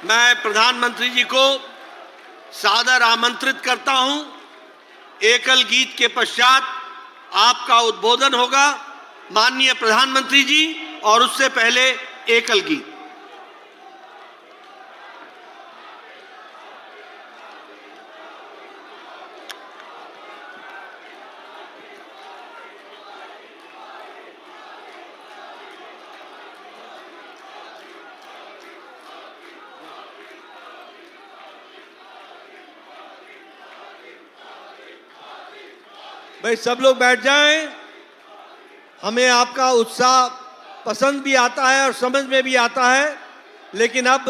मैं प्रधानमंत्री जी को सादर आमंत्रित करता हूं। एकल गीत के पश्चात आपका उद्बोधन होगा माननीय प्रधानमंत्री जी, और उससे पहले एकल गीत। भाई सब लोग बैठ जाएं। हमें आपका उत्साह पसंद भी आता है और समझ में भी आता है, लेकिन अब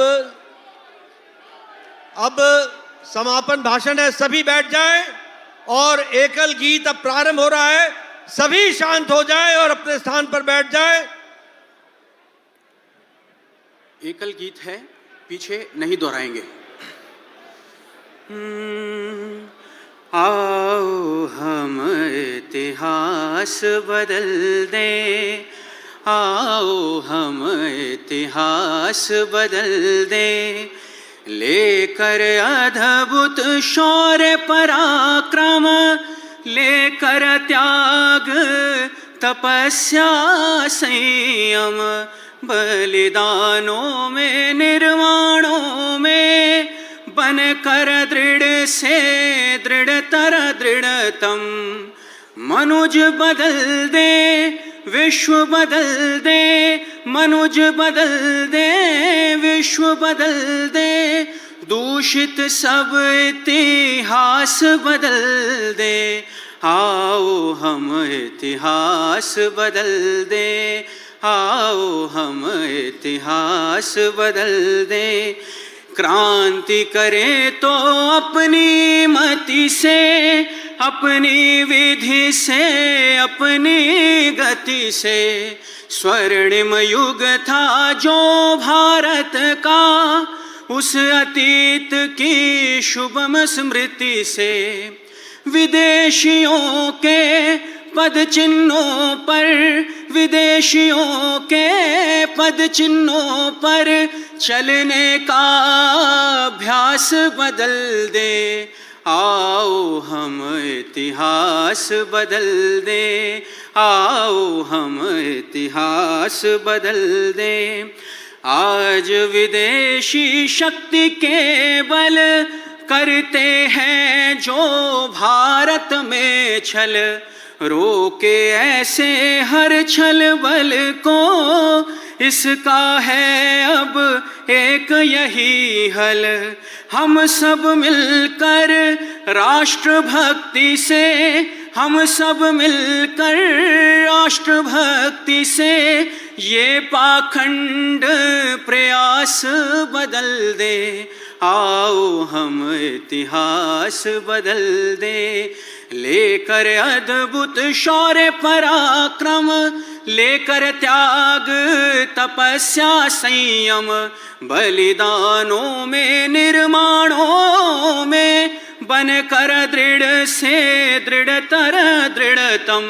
समापन भाषण है। सभी बैठ जाएं और एकल गीत अब प्रारंभ हो रहा है। सभी शांत हो जाएं और अपने स्थान पर बैठ जाएं। एकल गीत है, पीछे नहीं दोहराएंगे। आओ हम इतिहास बदल दें, आओ हम इतिहास बदल दें, लेकर अद्भुत शौर्य पराक्रम, लेकर त्याग तपस्या संयम, बलिदानों में निर्माणों में, बनकर दृढ़ से दृढ़तर दृढ़तम। मनुज बदल दे, विश्व बदल दे, मनुज बदल दे, विश्व बदल दे, दूषित सब इतिहास बदल दे। आओ हम इतिहास बदल दे, आओ हम इतिहास बदल दे। क्रांति करें तो अपनी मति से, अपनी विधि से, अपनी गति से। स्वर्णिम युग था जो भारत का, उस अतीत की शुभम स्मृति से। विदेशियों के पद चिन्हों पर, विदेशियों के पद चिन्हों पर चलने का अभ्यास बदल दे। आओ हम इतिहास बदल दे, आओ हम इतिहास बदल दे। आज विदेशी शक्ति के बल करते हैं जो भारत में छल, रोके ऐसे हर छल बल को, इसका है अब एक यही हल। हम सब मिलकर राष्ट्रभक्ति से, हम सब मिलकर राष्ट्रभक्ति से, ये पाखंड प्रयास बदल दे। आओ हम इतिहास बदल दे, लेकर अद्भुत शौर्य पराक्रम, लेकर त्याग तपस्या संयम, बलिदानों में निर्माणों में, बनकर दृढ़ से दृढ़तर दृढ़तम।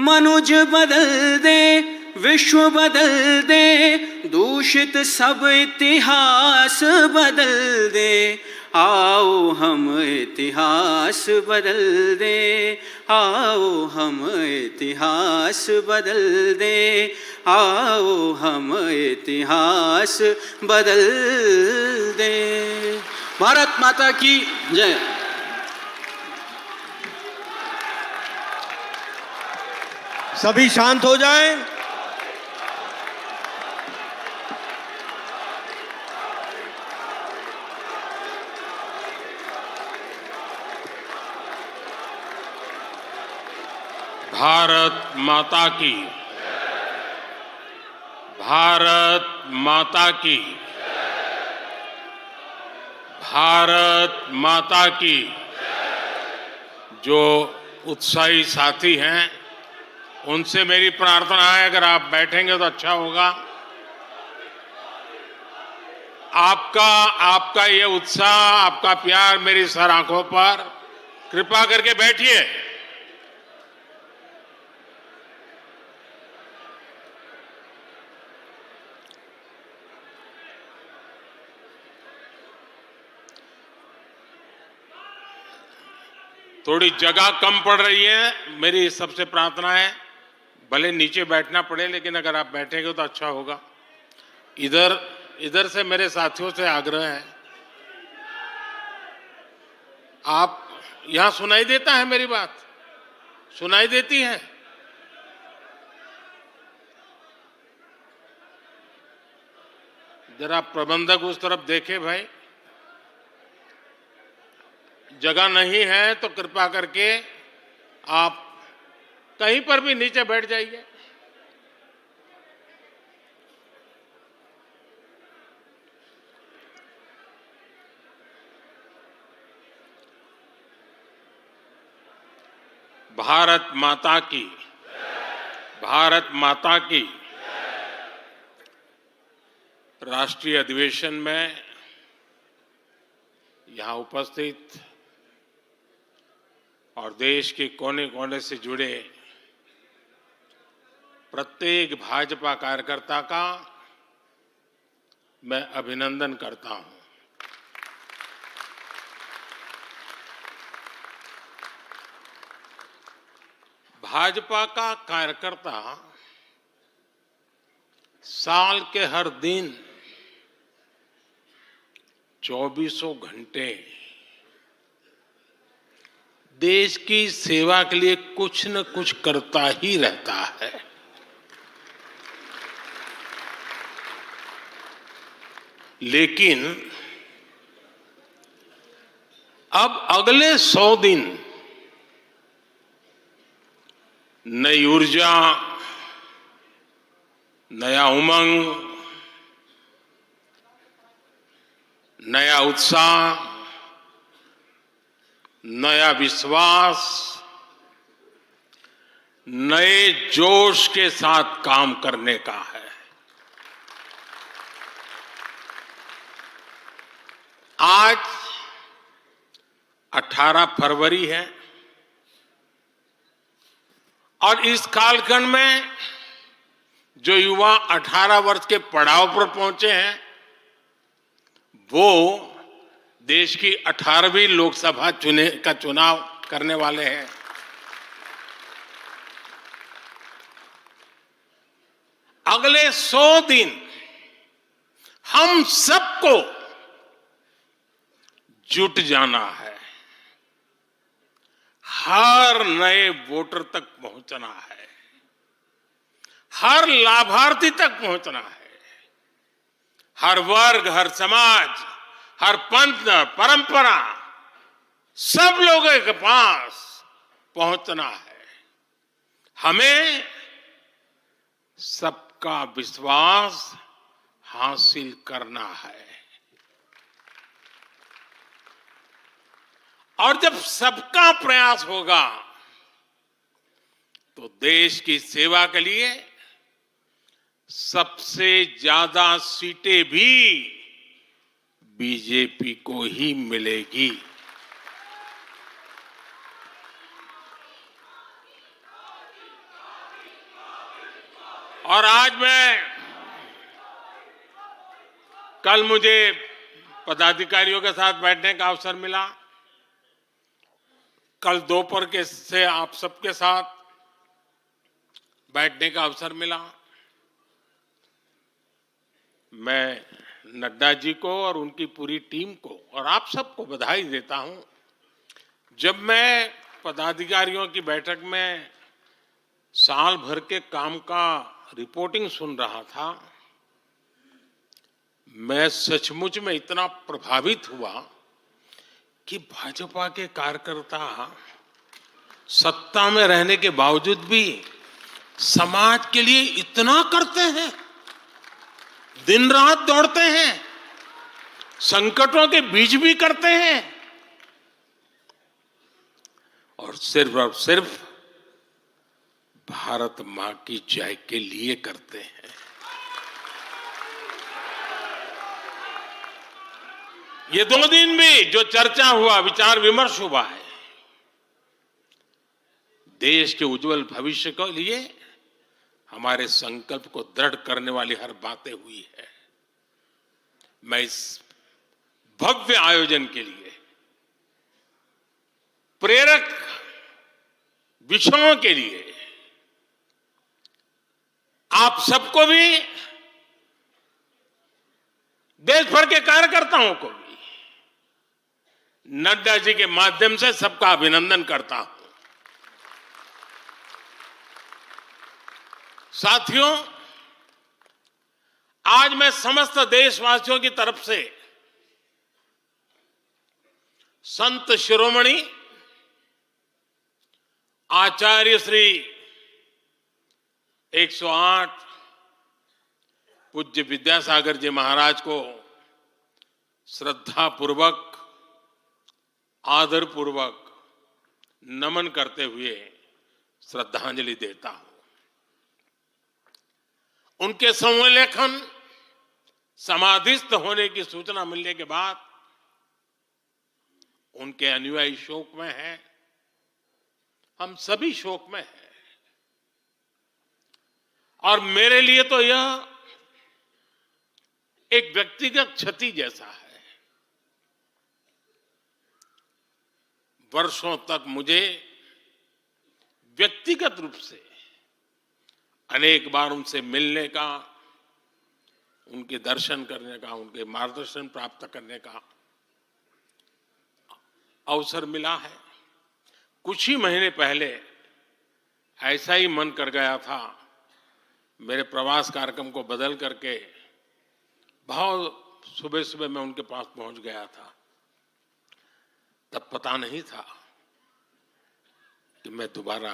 मनुज बदल दे, विश्व बदल दे, दूषित सब इतिहास बदल दे। आओ हम इतिहास बदल दे, आओ हम इतिहास बदल दे, आओ हम इतिहास बदल दे। भारत माता की जय। सभी शांत हो जाएं। भारत माता की, भारत माता की, भारत माता की। जो उत्साही साथी हैं उनसे मेरी प्रार्थना है, अगर आप बैठेंगे तो अच्छा होगा। आपका ये उत्साह, आपका प्यार मेरी सर आंखों पर। कृपा करके बैठिए। थोड़ी जगह कम पड़ रही है। मेरी सबसे प्रार्थना है, भले नीचे बैठना पड़े लेकिन अगर आप बैठेंगे तो अच्छा होगा। इधर से मेरे साथियों से आग्रह है, आप यहां सुनाई देता है मेरी बात? सुनाई देती है? जरा प्रबंधक उस तरफ देखे भाई, जगह नहीं है तो कृपा करके आप कहीं पर भी नीचे बैठ जाइए। भारत माता की, भारत माता की। राष्ट्रीय अधिवेशन में यहां उपस्थित और देश के कोने कोने से जुड़े प्रत्येक भाजपा कार्यकर्ता का मैं अभिनंदन करता हूं। भाजपा का कार्यकर्ता साल के हर दिन 24 घंटे देश की सेवा के लिए कुछ न कुछ करता ही रहता है। लेकिन अब अगले 100 दिन नई ऊर्जा, नया उमंग, नया उत्साह, नया विश्वास, नए जोश के साथ काम करने का है। आज 18 फरवरी है और इस कालखंड में जो युवा 18 वर्ष के पड़ाव पर पहुंचे हैं वो देश की 18वीं लोकसभा का चुनाव करने वाले हैं। अगले 100 दिन हम सबको जुट जाना है, हर नए वोटर तक पहुंचना है, हर लाभार्थी तक पहुंचना है, हर वर्ग, हर समाज, हर पंथ, परंपरा, सब लोगों के पास पहुंचना है। हमें सबका विश्वास हासिल करना है। और जब सबका प्रयास होगा तो देश की सेवा के लिए सबसे ज्यादा सीटें भी बीजेपी को ही मिलेगी। और आज कल मुझे पदाधिकारियों के साथ बैठने का अवसर मिला। कल दोपहर से आप सबके साथ बैठने का अवसर मिला। मैं नड्डा जी को और उनकी पूरी टीम को और आप सबको बधाई देता हूं। जब मैं पदाधिकारियों की बैठक में साल भर के काम का रिपोर्टिंग सुन रहा था, मैं सचमुच में इतना प्रभावित हुआ कि भाजपा के कार्यकर्ता सत्ता में रहने के बावजूद भी समाज के लिए इतना करते हैं, दिन रात दौड़ते हैं, संकटों के बीच भी करते हैं और सिर्फ भारत मां की जय के लिए करते हैं। ये 2 दिन भी जो चर्चा हुआ, विचार विमर्श हुआ है, देश के उज्जवल भविष्य के लिए हमारे संकल्प को दृढ़ करने वाली हर बातें हुई है। मैं इस भव्य आयोजन के लिए प्रेरक विषयों के लिए आप सबको भी, देश भर के कार्यकर्ताओं को भी नड्डा जी के माध्यम से सबका अभिनंदन करता हूं। साथियों, आज मैं समस्त देशवासियों की तरफ से संत शिरोमणि आचार्य श्री 108 पूज्य विद्यासागर जी महाराज को श्रद्धापूर्वक, आदरपूर्वक नमन करते हुए श्रद्धांजलि देता हूं। उनके संलेखन समाधिस्थ होने की सूचना मिलने के बाद उनके अनुयायी शोक में हैं, हम सभी शोक में हैं। और मेरे लिए तो यह एक व्यक्तिगत क्षति जैसा है। वर्षों तक मुझे व्यक्तिगत रूप से अनेक बार उनसे मिलने का, उनके दर्शन करने का, उनके मार्गदर्शन प्राप्त करने का अवसर मिला है। कुछ ही महीने पहले ऐसा ही मन कर गया था, मेरे प्रवास कार्यक्रम को बदल करके बहुत सुबह सुबह मैं उनके पास पहुंच गया था। तब पता नहीं था कि मैं दोबारा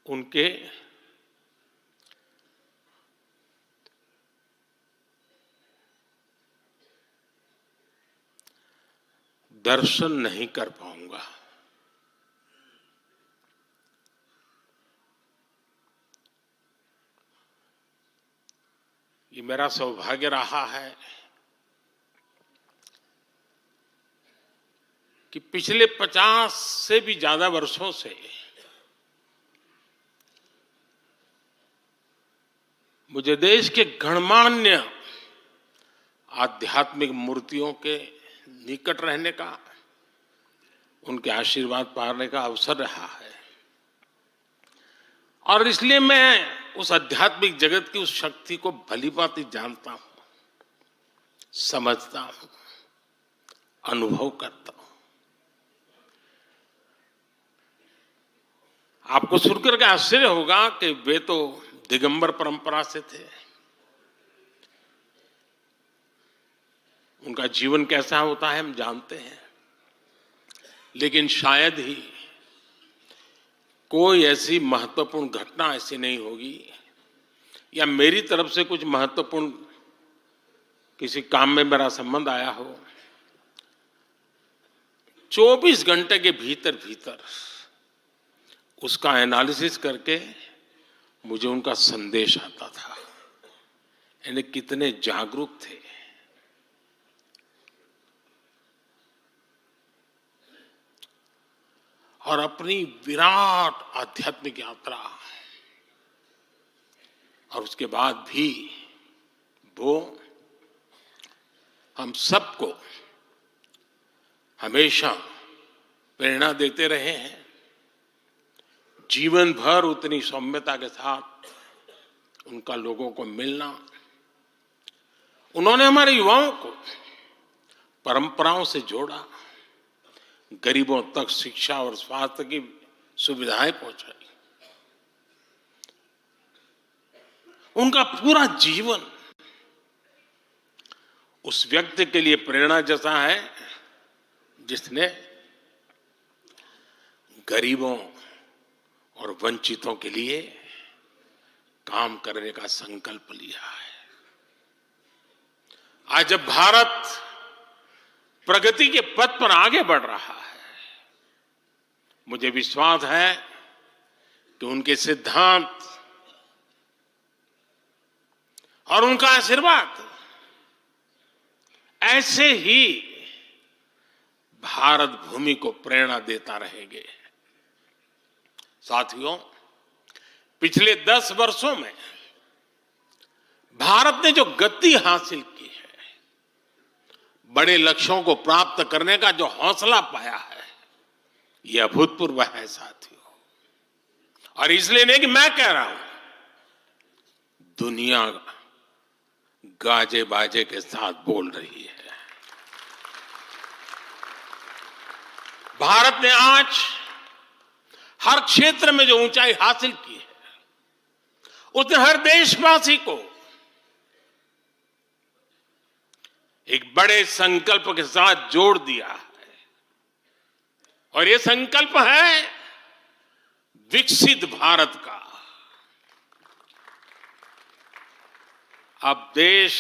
उनके दर्शन नहीं कर पाऊंगा। ये मेरा सौभाग्य रहा है कि पिछले 50 से भी ज्यादा वर्षों से मुझे देश के गणमान्य आध्यात्मिक मूर्तियों के निकट रहने का, उनके आशीर्वाद पाने का अवसर रहा है। और इसलिए मैं उस आध्यात्मिक जगत की उस शक्ति को भलीभांति जानता हूं, समझता हूं, अनुभव करता हूं। आपको सुनकर के आश्चर्य होगा कि वे तो दिगंबर परंपरा से थे। उनका जीवन कैसा होता है हम जानते हैं, लेकिन शायद ही कोई ऐसी महत्वपूर्ण घटना ऐसी नहीं होगी या मेरी तरफ से कुछ महत्वपूर्ण किसी काम में मेरा संबंध आया हो, 24 घंटे के भीतर भीतर उसका एनालिसिस करके मुझे उनका संदेश आता था। यानी कितने जागरूक थे। और अपनी विराट आध्यात्मिक यात्रा और उसके बाद भी वो हम सबको हमेशा प्रेरणा देते रहे हैं। जीवन भर उतनी सौम्यता के साथ उनका लोगों को मिलना, उन्होंने हमारे युवाओं को परंपराओं से जोड़ा, गरीबों तक शिक्षा और स्वास्थ्य की सुविधाएं पहुंचाई। उनका पूरा जीवन उस व्यक्ति के लिए प्रेरणा जैसा है जिसने गरीबों और वंचितों के लिए काम करने का संकल्प लिया है। आज जब भारत प्रगति के पथ पर आगे बढ़ रहा है, मुझे विश्वास है कि उनके सिद्धांत और उनका आशीर्वाद ऐसे ही भारत भूमि को प्रेरणा देता रहेंगे। साथियों, पिछले 10 वर्षों में भारत ने जो गति हासिल की है, बड़े लक्ष्यों को प्राप्त करने का जो हौसला पाया है, यह अभूतपूर्व है साथियों। और इसलिए नहीं कि मैं कह रहा हूं, दुनिया गाजे बाजे के साथ बोल रही है। भारत ने आज हर क्षेत्र में जो ऊंचाई हासिल की है, उसने हर देशवासी को एक बड़े संकल्प के साथ जोड़ दिया है। और यह संकल्प है विकसित भारत का। अब देश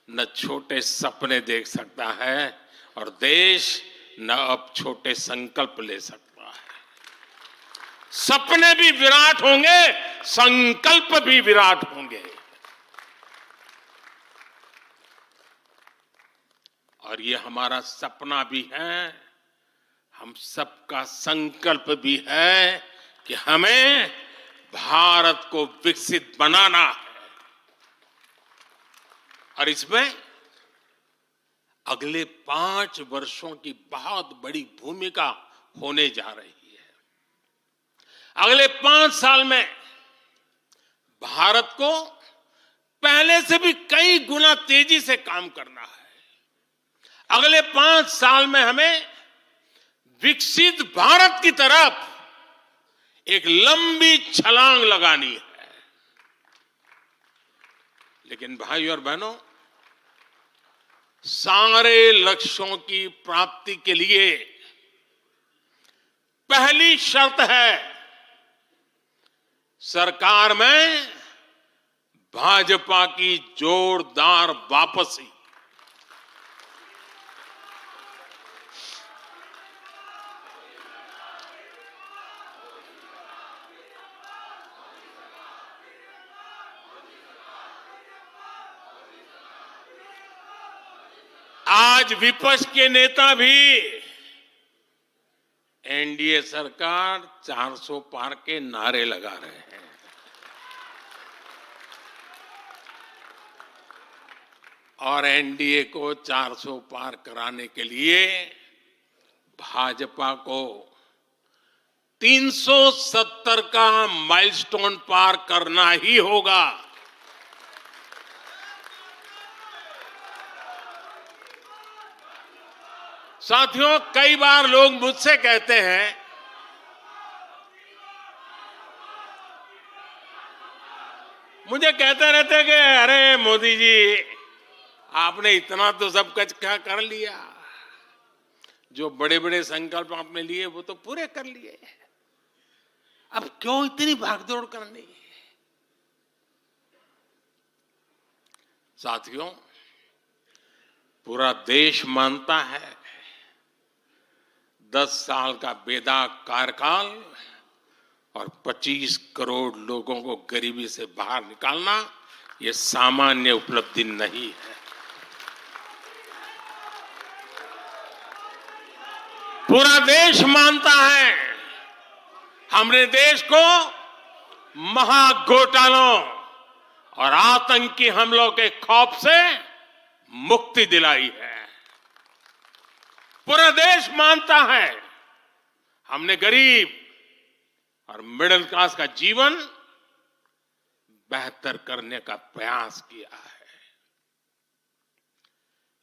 न छोटे सपने देख सकता है और देश न अब छोटे संकल्प ले सकता है। सपने भी विराट होंगे, संकल्प भी विराट होंगे। और ये हमारा सपना भी है, हम सबका संकल्प भी है कि हमें भारत को विकसित बनाना है। और इसमें अगले 5 वर्षों की बहुत बड़ी भूमिका होने जा रही है। अगले 5 साल में भारत को पहले से भी कई गुना तेजी से काम करना है। अगले 5 साल में हमें विकसित भारत की तरफ एक लंबी छलांग लगानी है। लेकिन भाई और बहनों, सारे लक्ष्यों की प्राप्ति के लिए पहली शर्त है सरकार में भाजपा की जोरदार वापसी। आज विपक्ष के नेता भी एनडीए सरकार 400 पार के नारे लगा रहे हैं। और एनडीए को 400 पार कराने के लिए भाजपा को 370 का माइलस्टोन पार करना ही होगा। साथियों, कई बार लोग मुझसे कहते हैं मुझे कहते रहते हैं कि अरे मोदी जी, आपने इतना तो सब कुछ क्या कर लिया, जो बड़े बड़े संकल्प आपने लिए वो तो पूरे कर लिए, अब क्यों इतनी भागदौड़ करनी। साथियों, पूरा देश मानता है 10 साल का बेदाग कार्यकाल और 25 करोड़ लोगों को गरीबी से बाहर निकालना ये सामान्य उपलब्धि नहीं है। पूरा देश मानता है हमने देश को महाघोटालों और आतंकी हमलों के खौफ से मुक्ति दिलाई है। पूरा देश मानता है हमने गरीब और मिडिल क्लास का जीवन बेहतर करने का प्रयास किया है।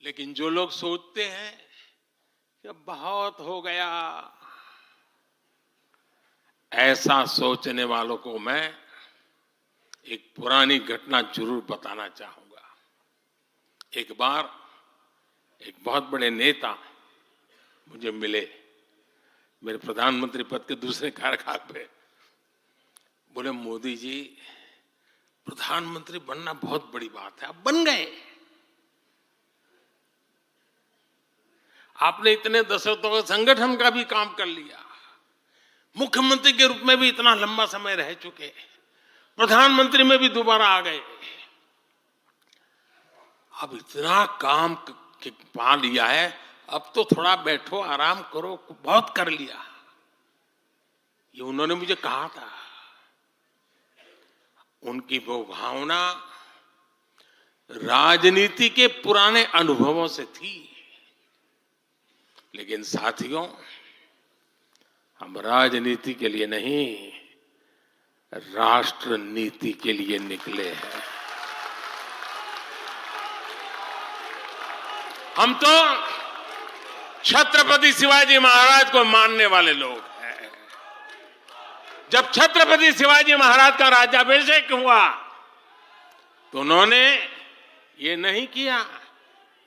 लेकिन जो लोग सोचते हैं कि बहुत हो गया, ऐसा सोचने वालों को मैं एक पुरानी घटना जरूर बताना चाहूंगा। एक बार एक बहुत बड़े नेता मुझे मिले, मेरे प्रधानमंत्री पद के दूसरे कार्यकाल पे। बोले, मोदी जी, प्रधानमंत्री बनना बहुत बड़ी बात है, आप बन गए। आपने इतने दशकों के संगठन का भी काम कर लिया, मुख्यमंत्री के रूप में भी इतना लंबा समय रह चुके, प्रधानमंत्री में भी दोबारा आ गए। अब इतना काम कि पा लिया है, अब तो थोड़ा बैठो, आराम करो, बहुत कर लिया। ये उन्होंने मुझे कहा था। उनकी वो भावना राजनीति के पुराने अनुभवों से थी। लेकिन साथियों, हम राजनीति के लिए नहीं, राष्ट्र नीति के लिए निकले हैं। हम तो छत्रपति शिवाजी महाराज को मानने वाले लोग हैं। जब छत्रपति शिवाजी महाराज का राज्याभिषेक हुआ तो उन्होंने ये नहीं किया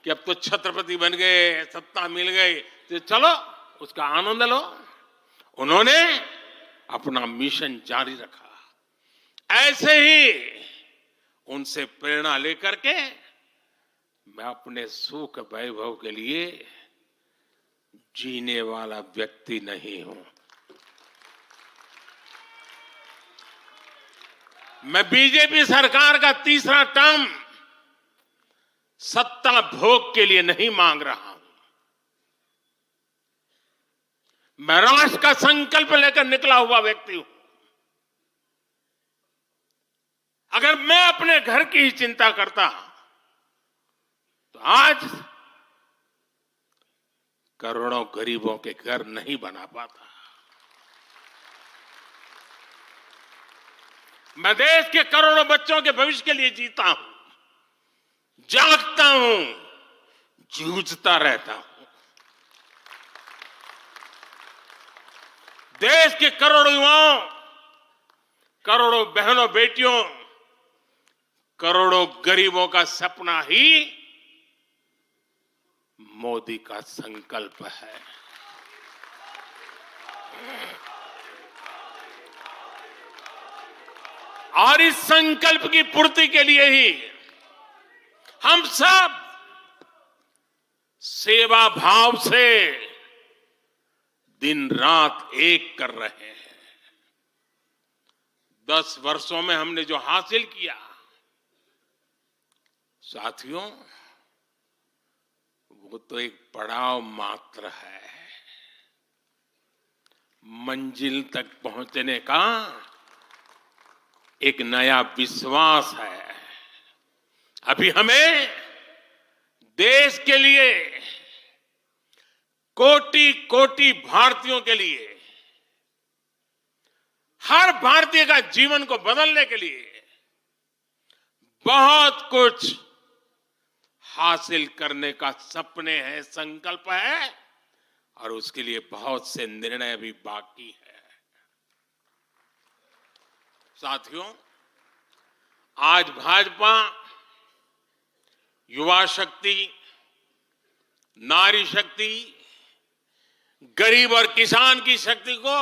कि अब तो छत्रपति बन गए, सत्ता मिल गई तो चलो उसका आनंद लो। उन्होंने अपना मिशन जारी रखा। ऐसे ही उनसे प्रेरणा लेकर के मैं अपने सुख वैभव के लिए जीने वाला व्यक्ति नहीं हूं। मैं बीजेपी सरकार का तीसरा टर्म सत्ता भोग के लिए नहीं मांग रहा हूं। मैं राष्ट्र का संकल्प लेकर निकला हुआ व्यक्ति हूं। अगर मैं अपने घर की ही चिंता करता तो आज करोड़ों गरीबों के घर नहीं बना पाता। मैं देश के करोड़ों बच्चों के भविष्य के लिए जीता हूं, जागता हूं, जूझता रहता हूं। देश के करोड़ों युवाओं, करोड़ों बहनों बेटियों, करोड़ों गरीबों का सपना ही मोदी का संकल्प है। और इस संकल्प की पूर्ति के लिए ही हम सब सेवा भाव से दिन रात एक कर रहे हैं। 10 वर्षों में हमने जो हासिल किया, साथियों, वो तो एक पड़ाव मात्र है। मंजिल तक पहुंचने का एक नया विश्वास है। अभी हमें देश के लिए, कोटि कोटि भारतीयों के लिए, हर भारतीय का जीवन को बदलने के लिए बहुत कुछ हासिल करने का सपने हैं, संकल्प है, और उसके लिए बहुत से निर्णय भी बाकी है। साथियों, आज भाजपा युवा शक्ति, नारी शक्ति, गरीब और किसान की शक्ति को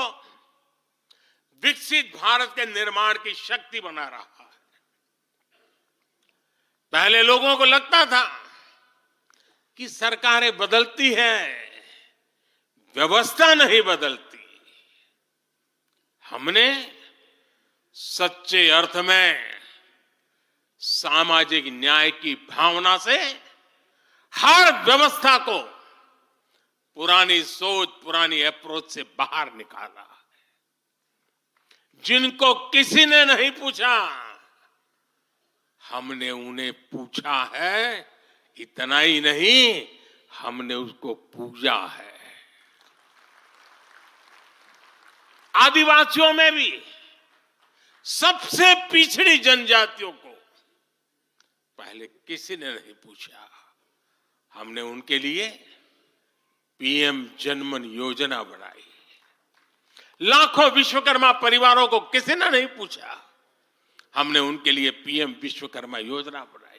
विकसित भारत के निर्माण की शक्ति बना रहा है। पहले लोगों को लगता था कि सरकारें बदलती हैं, व्यवस्था नहीं बदलती। हमने सच्चे अर्थ में सामाजिक न्याय की भावना से हर व्यवस्था को पुरानी सोच, पुरानी अप्रोच से बाहर निकाला। जिनको किसी ने नहीं पूछा, हमने उन्हें पूछा है। इतना ही नहीं, हमने उसको पूजा है। आदिवासियों में भी सबसे पिछड़ी जनजातियों को पहले किसी ने नहीं पूछा। हमने उनके लिए पीएम जनमन योजना बनाई। लाखों विश्वकर्मा परिवारों को किसी ने नहीं पूछा। हमने उनके लिए पीएम विश्वकर्मा योजना बनाई।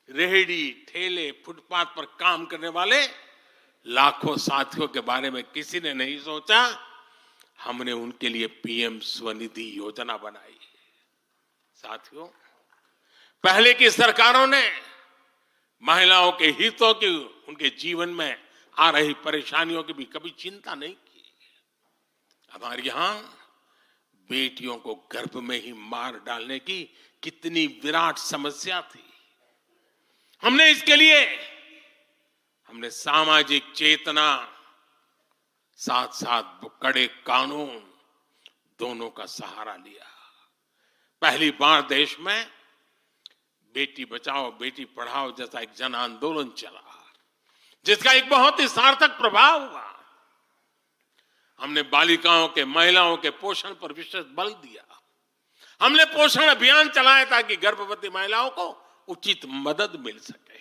रेहड़ी, ठेले, फुटपाथ पर काम करने वाले लाखों साथियों के बारे में किसी ने नहीं सोचा। हमने उनके लिए पीएम स्वनिधि योजना बनाई। साथियों, पहले की सरकारों ने महिलाओं के हितों की, उनके जीवन में आ रही परेशानियों की भी कभी चिंता नहीं की। हमारे यहां बेटियों को गर्भ में ही मार डालने की कितनी विराट समस्या थी। हमने इसके लिए हमने सामाजिक चेतना साथ साथ कड़े कानून दोनों का सहारा लिया। पहली बार देश में बेटी बचाओ बेटी पढ़ाओ जैसा एक जन आंदोलन चला, जिसका एक बहुत ही सार्थक प्रभाव हुआ। हमने बालिकाओं के महिलाओं के पोषण पर विशेष बल दिया। हमने पोषण अभियान चलाया ताकि गर्भवती महिलाओं को उचित मदद मिल सके।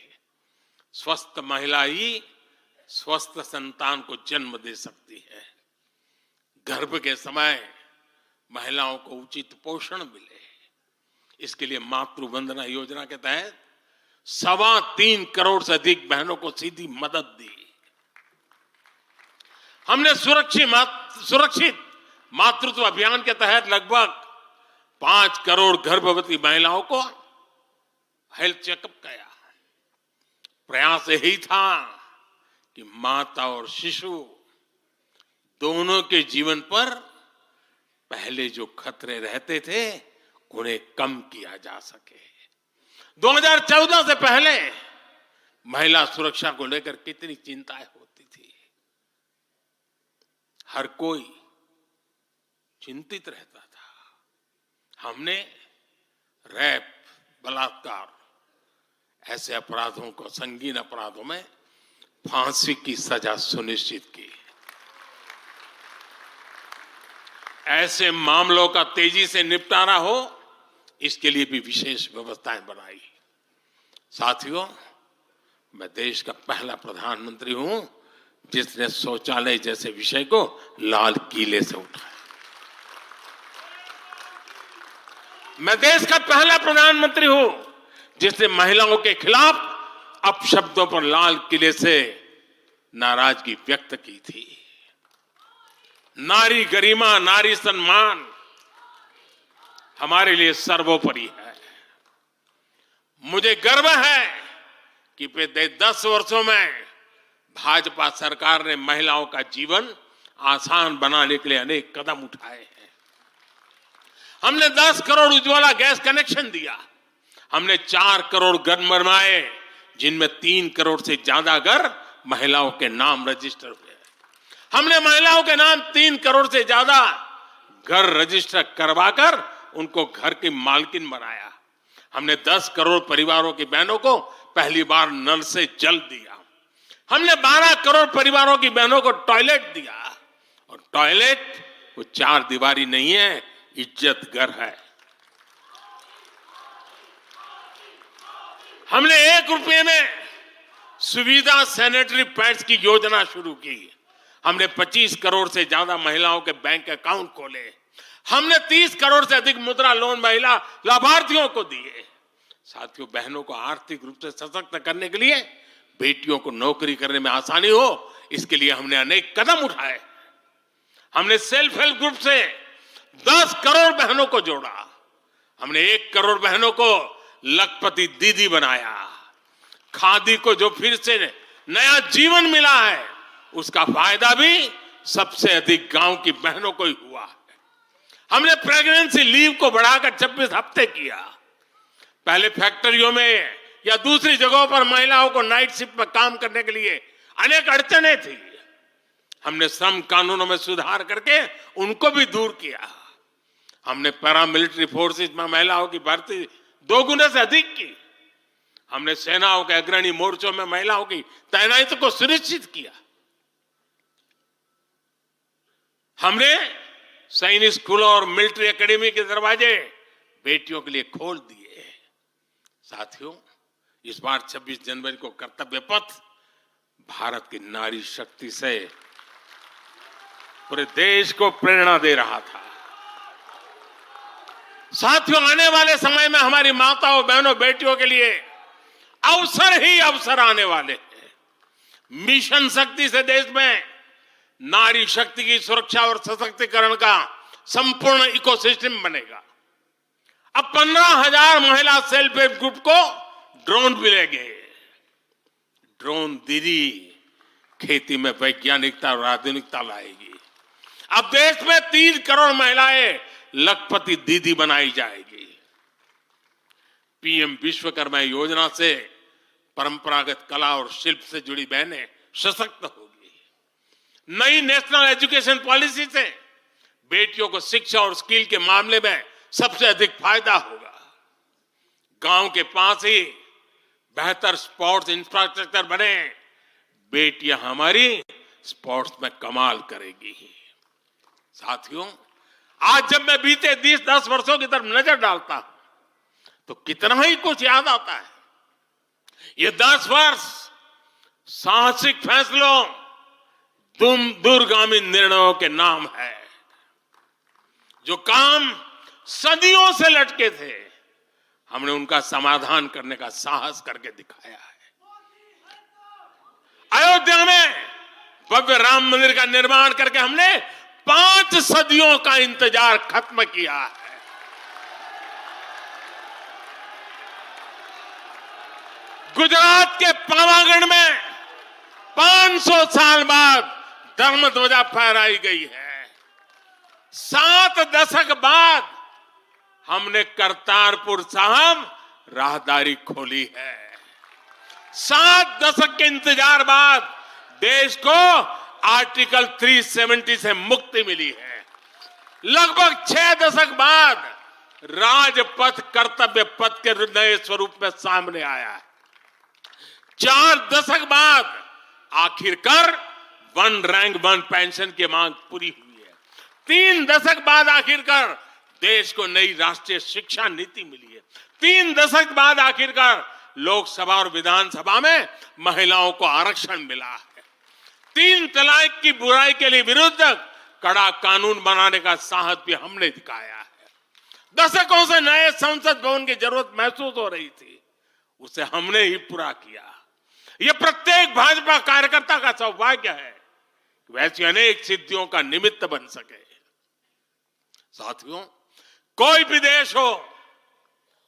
स्वस्थ महिला ही स्वस्थ संतान को जन्म दे सकती है। गर्भ के समय महिलाओं को उचित पोषण मिले, इसके लिए मातृ वंदना योजना के तहत 3.25 करोड़ से अधिक बहनों को सीधी मदद दी। हमने सुरक्षित मातृत्व अभियान के तहत लगभग 5 करोड़ गर्भवती महिलाओं को हेल्थ चेकअप किया। प्रयास यही था कि माता और शिशु दोनों के जीवन पर पहले जो खतरे रहते थे उन्हें कम किया जा सके। 2014 से पहले महिला सुरक्षा को लेकर कितनी चिंताएं होती थी, हर कोई चिंतित रहता था। हमने रेप, बलात्कार ऐसे अपराधों को, संगीन अपराधों में फांसी की सजा सुनिश्चित की। ऐसे मामलों का तेजी से निपटारा हो, इसके लिए भी विशेष व्यवस्थाएं बनाई। साथियों, मैं देश का पहला प्रधानमंत्री हूं जिसने शौचालय जैसे विषय को लाल किले से उठाया। मैं देश का पहला प्रधानमंत्री हूं जिसने महिलाओं के खिलाफ अपशब्दों पर लाल किले से नाराजगी व्यक्त की थी। नारी गरिमा, नारी सम्मान हमारे लिए सर्वोपरि है। मुझे गर्व है कि पिछले 10 वर्षों में भाजपा सरकार ने महिलाओं का जीवन आसान बनाने के लिए अनेक कदम उठाए हैं। हमने 10 करोड़ उज्ज्वला गैस कनेक्शन दिया। हमने 4 करोड़ घर बनवाए, जिनमें 3 करोड़ से ज्यादा घर महिलाओं के नाम रजिस्टर हुए। हमने महिलाओं के नाम 3 करोड़ से ज्यादा घर रजिस्टर करवाकर उनको घर की मालकिन बनाया। हमने 10 करोड़ परिवारों की बहनों को पहली बार नल से जल दिया। हमने 12 करोड़ परिवारों की बहनों को टॉयलेट दिया, और टॉयलेट वो 4 दीवारी नहीं है, इज्जत घर है। हमने 1 रुपये में सुविधा सैनिटरी पैड्स की योजना शुरू की। हमने 25 करोड़ से ज्यादा महिलाओं के बैंक अकाउंट खोले। हमने 30 करोड़ से अधिक मुद्रा लोन महिला लाभार्थियों को दिए। साथियों, बहनों को आर्थिक रूप से सशक्त करने के लिए, बेटियों को नौकरी करने में आसानी हो, इसके लिए हमने अनेक कदम उठाए। हमने सेल्फ हेल्प ग्रुप से 10 करोड़ बहनों को जोड़ा। हमने 1 करोड़ बहनों को लखपति दीदी बनाया। खादी को जो फिर से नया जीवन मिला है, उसका फायदा भी सबसे अधिक गांव की बहनों को ही हुआ है। हमने प्रेगनेंसी लीव को बढ़ाकर 26 हफ्ते किया। पहले फैक्ट्रियों में या दूसरी जगहों पर महिलाओं को नाइट शिफ्ट पर काम करने के लिए अनेक अड़चने थी। हमने श्रम कानूनों में सुधार करके उनको भी दूर किया। हमने पैरामिलिट्री फोर्सेस में महिलाओं की भर्ती 2 गुने से अधिक की। हमने सेनाओं के अग्रणी मोर्चों में महिलाओं की तैनाती को सुनिश्चित किया। हमने सैनिक स्कूलों और मिलिट्री एकेडमी के दरवाजे बेटियों के लिए खोल दिए। साथियों, इस बार 26 जनवरी को कर्तव्य पथ भारत की नारी शक्ति से पूरे देश को प्रेरणा दे रहा था। साथियों, आने वाले समय में हमारी माताओं, बहनों, बेटियों के लिए अवसर ही अवसर आने वाले हैं। मिशन शक्ति से देश में नारी शक्ति की सुरक्षा और सशक्तिकरण का संपूर्ण इकोसिस्टम बनेगा। अब 15,000 महिला सेल्फ हेल्प ग्रुप को ड्रोन मिलेंगे। ड्रोन दीदी खेती में वैज्ञानिकता और आधुनिकता लाएगी। अब देश में 3 करोड़ महिलाएं लखपति दीदी बनाई जाएगी। पीएम विश्वकर्मा योजना से परंपरागत कला और शिल्प से जुड़ी बहनें सशक्त होगी। नई नेशनल एजुकेशन पॉलिसी से बेटियों को शिक्षा और स्किल के मामले में सबसे अधिक फायदा होगा। गांव के पास ही बेहतर स्पोर्ट्स इंफ्रास्ट्रक्चर बने, बेटियां हमारी स्पोर्ट्स में कमाल करेगी। साथियों, आज जब मैं बीते 10 वर्षों की तरफ नजर डालता हूं तो कितना ही कुछ याद आता है। ये 10 वर्ष साहसिक फैसलों, दूरगामी निर्णयों के नाम है। जो काम सदियों से लटके थे, हमने उनका समाधान करने का साहस करके दिखाया है। अयोध्या में भव्य राम मंदिर का निर्माण करके हमने 5 सदियों का इंतजार खत्म किया है। गुजरात के पावागढ़ में 500 साल बाद धर्म ध्वजा फहराई गई है। 7 दशक बाद हमने करतारपुर साहिब राहदारी खोली है। 7 दशक के इंतजार बाद देश को आर्टिकल 370 से मुक्ति मिली है। लगभग 6 दशक बाद राजपथ कर्तव्य पथ के नए स्वरूप में सामने आया है। 4 दशक बाद आखिरकार 1 रैंक 1 पेंशन की मांग पूरी हुई है। 3 दशक बाद आखिरकार देश को नई राष्ट्रीय शिक्षा नीति मिली है। 3 दशक बाद आखिरकार लोकसभा और विधानसभा में महिलाओं को आरक्षण मिला है। 3 तलाक की बुराई के लिए विरुद्ध कड़ा कानून बनाने का साहस भी हमने दिखाया है। दशकों से नए संसद भवन की जरूरत महसूस हो रही थी, उसे हमने ही पूरा किया। यह प्रत्येक भाजपा कार्यकर्ता का सौभाग्य है कि वैसी अनेक सिद्धियों का निमित्त बन सके। साथियों, कोई भी देश हो,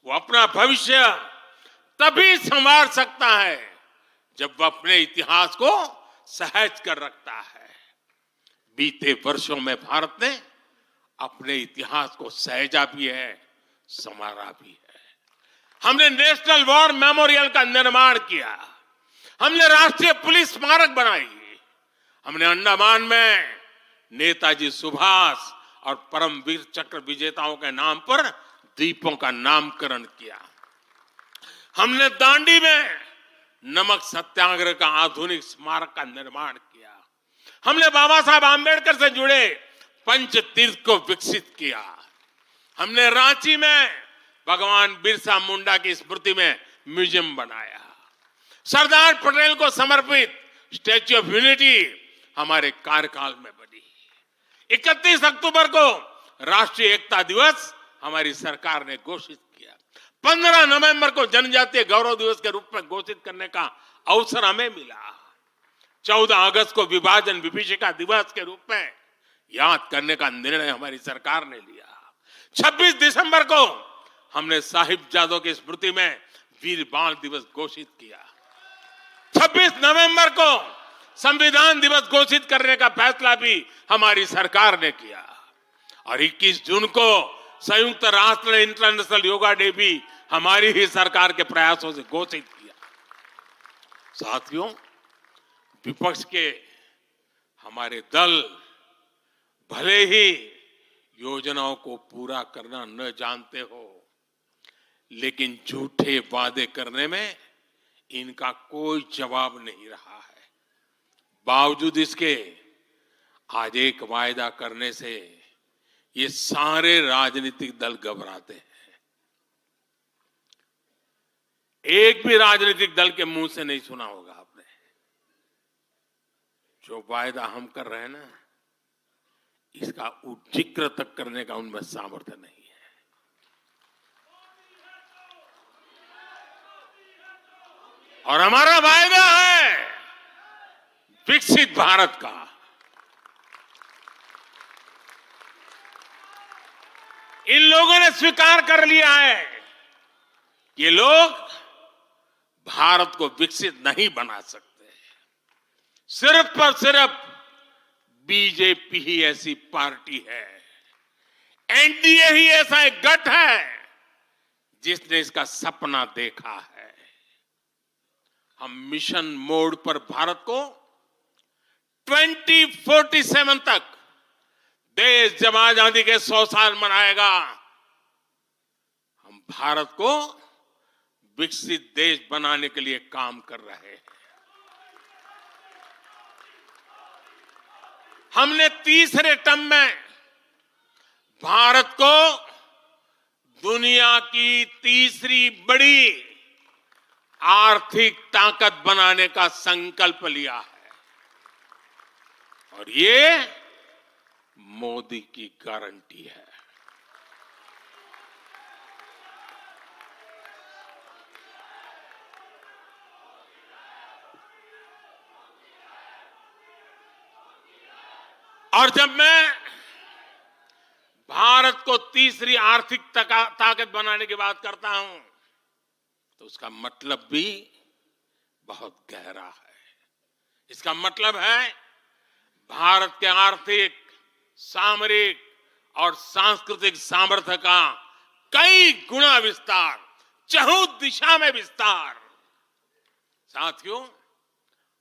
वो अपना भविष्य तभी संवार सकता है जब वह अपने इतिहास को सहज कर रखता है। बीते वर्षों में भारत ने अपने इतिहास को सहेजा भी है, संवारा भी है। हमने नेशनल वॉर मेमोरियल का निर्माण किया, हमने राष्ट्रीय पुलिस स्मारक बनाई, हमने अंडमान में नेताजी सुभाष और परमवीर चक्र विजेताओं के नाम पर द्वीपों का नामकरण किया। हमने दांडी में नमक सत्याग्रह का आधुनिक स्मारक का निर्माण किया। हमने बाबा साहब आंबेडकर से जुड़े पंचतीर्थ को विकसित किया। हमने रांची में भगवान बिरसा मुंडा की स्मृति में म्यूजियम बनाया। सरदार पटेल को समर्पित स्टैच्यू ऑफ यूनिटी हमारे कार्यकाल में बनी। 31 अक्टूबर को राष्ट्रीय एकता दिवस हमारी सरकार ने घोषित किया। 15 नवंबर को जनजातीय गौरव दिवस के रूप में घोषित करने का अवसर हमें मिला। 14 अगस्त को विभाजन विभीषिका दिवस के रूप में याद करने का निर्णय हमारी सरकार ने लिया। 26 दिसंबर को हमने साहिबजादों की स्मृति में वीर बाल दिवस घोषित किया। 26 नवंबर को संविधान दिवस घोषित करने का फैसला भी हमारी सरकार ने किया और 21 जून को संयुक्त राष्ट्र इंटरनेशनल योगा डे भी हमारी ही सरकार के प्रयासों से घोषित किया। साथियों, विपक्ष के हमारे दल भले ही योजनाओं को पूरा करना न जानते हो, लेकिन झूठे वादे करने में इनका कोई जवाब नहीं रहा है। बावजूद इसके आज एक वायदा करने से ये सारे राजनीतिक दल घबराते हैं। एक भी राजनीतिक दल के मुंह से नहीं सुना होगा आपने, जो वायदा हम कर रहे हैं ना, इसका जिक्र तक करने का उनमें सामर्थ्य नहीं है। और हमारा वायदा है विकसित भारत का। इन लोगों ने स्वीकार कर लिया है कि ये लोग भारत को विकसित नहीं बना सकते। सिर्फ और सिर्फ बीजेपी ही ऐसी पार्टी है, एनडीए ही ऐसा एक गठ है जिसने इसका सपना देखा है। हम मिशन मोड पर भारत को 2047 तक देश जब आजादी के 100 साल मनाएगा, हम भारत को विकसित देश बनाने के लिए काम कर रहे हैं। हमने तीसरे टर्म में भारत को दुनिया की तीसरी बड़ी आर्थिक ताकत बनाने का संकल्प लिया है और ये मोदी की गारंटी है। और जब मैं भारत को तीसरी आर्थिक ताकत बनाने की बात करता हूं तो उसका मतलब भी बहुत गहरा है। इसका मतलब है भारत के आर्थिक, सामरिक और सांस्कृतिक सामर्थ्य का कई गुना विस्तार, चहुं दिशा में विस्तार। साथियों,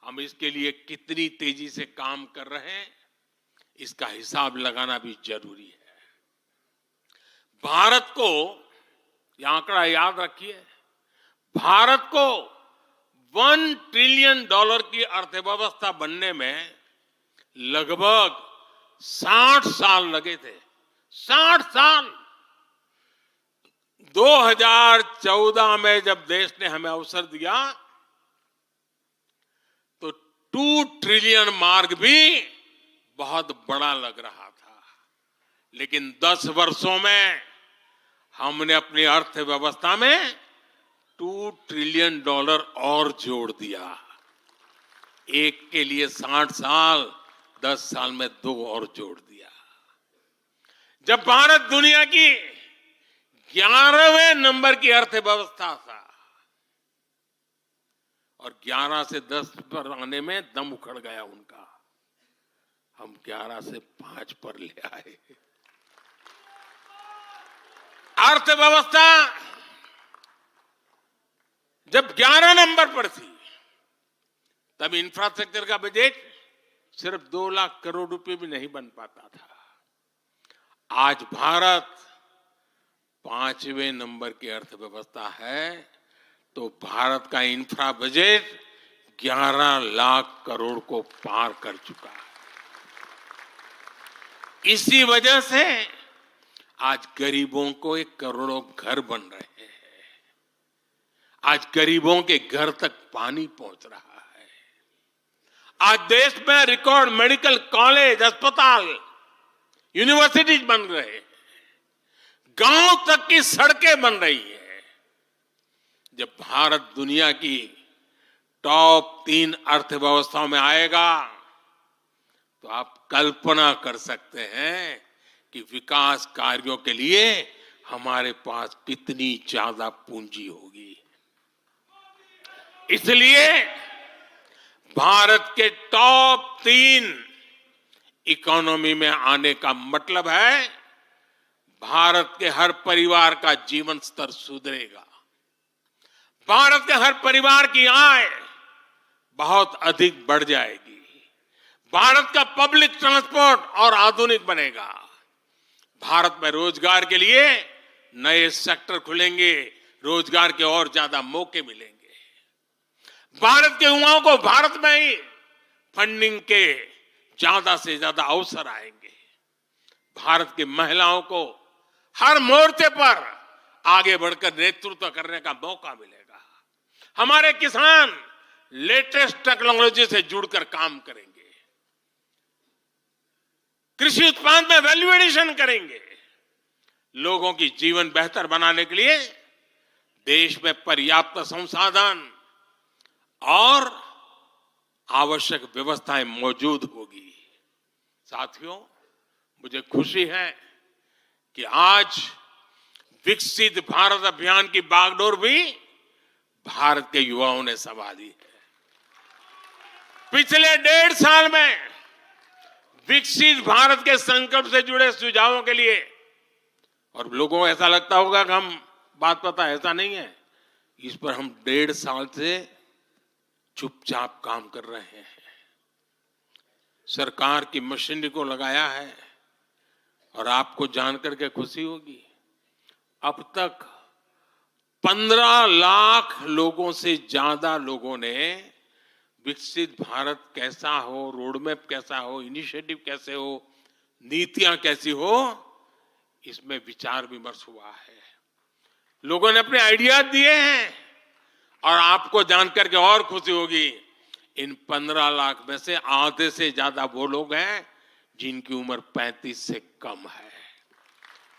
हम इसके लिए कितनी तेजी से काम कर रहे हैं, इसका हिसाब लगाना भी जरूरी है। भारत को, यह आंकड़ा याद रखिए, भारत को $1 ट्रिलियन की अर्थव्यवस्था बनने में लगभग 60 साल लगे थे। 60 साल। 2014 में जब देश ने हमें अवसर दिया तो 2 ट्रिलियन मार्क भी बहुत बड़ा लग रहा था, लेकिन 10 वर्षों में हमने अपनी अर्थव्यवस्था में $2 ट्रिलियन और जोड़ दिया। एक के लिए 60 साल, 10 साल में 2 और जोड़ दिया। जब भारत दुनिया की 11वें नंबर की अर्थव्यवस्था था और 11 से 10 पर आने में दम उखड़ गया उनका, हम 11 से 5 पर ले आए। अर्थव्यवस्था जब 11 नंबर पर थी तब इंफ्रास्ट्रक्चर का बजट सिर्फ 2 लाख करोड़ रुपए भी नहीं बन पाता था। आज भारत 5वें नंबर की अर्थव्यवस्था है तो भारत का इंफ्रा बजट 11 लाख करोड़ को पार कर चुका है। इसी वजह से आज गरीबों को 1 करोड़ों घर बन रहे हैं। आज गरीबों के घर तक पानी पहुंच रहा है। आज देश में रिकॉर्ड मेडिकल कॉलेज, अस्पताल, यूनिवर्सिटीज बन रहे हैं। गांव तक की सड़कें बन रही हैं। जब भारत दुनिया की टॉप 3 अर्थव्यवस्थाओं में आएगा तो आप कल्पना कर सकते हैं कि विकास कार्यों के लिए हमारे पास कितनी ज्यादा पूंजी होगी। इसलिए भारत के टॉप 3 इकोनॉमी में आने का मतलब है भारत के हर परिवार का जीवन स्तर सुधरेगा। भारत के हर परिवार की आय बहुत अधिक बढ़ जाएगी। भारत का पब्लिक ट्रांसपोर्ट और आधुनिक बनेगा। भारत में रोजगार के लिए नए सेक्टर खुलेंगे, रोजगार के और ज्यादा मौके मिलेंगे। भारत के युवाओं को भारत में ही फंडिंग के ज्यादा से ज्यादा अवसर आएंगे। भारत की महिलाओं को हर मोर्चे पर आगे बढ़कर नेतृत्व करने का मौका मिलेगा। हमारे किसान लेटेस्ट टेक्नोलॉजी से जुड़कर काम करेंगे। कृषि उत्पाद में वैल्यू एडिशन करेंगे। लोगों की जीवन बेहतर बनाने के लिए देश में पर्याप्त संसाधन और आवश्यक व्यवस्थाएं मौजूद होगी। साथियों, मुझे खुशी है कि आज विकसित भारत अभियान की बागडोर भी भारत के युवाओं ने संभाली है। पिछले 1.5 साल में विकसित भारत के संकल्प से जुड़े सुझावों के लिए, और लोगों को ऐसा लगता होगा कि हम बात पता, ऐसा नहीं है। इस पर हम 1.5 साल से चुपचाप काम कर रहे हैं। सरकार की मशीनरी को लगाया है और आपको जानकर के खुशी होगी, अब तक 15 लाख लोगों से ज्यादा लोगों ने विकसित भारत कैसा हो, रोडमैप कैसा हो, इनिशिएटिव कैसे हो, नीतियां कैसी हो, इसमें विचार विमर्श हुआ है। लोगों ने अपने आइडिया दिए हैं और आपको जानकर के और खुशी होगी, इन 15 लाख में से आधे से ज्यादा वो लोग हैं जिनकी उम्र 35 से कम है।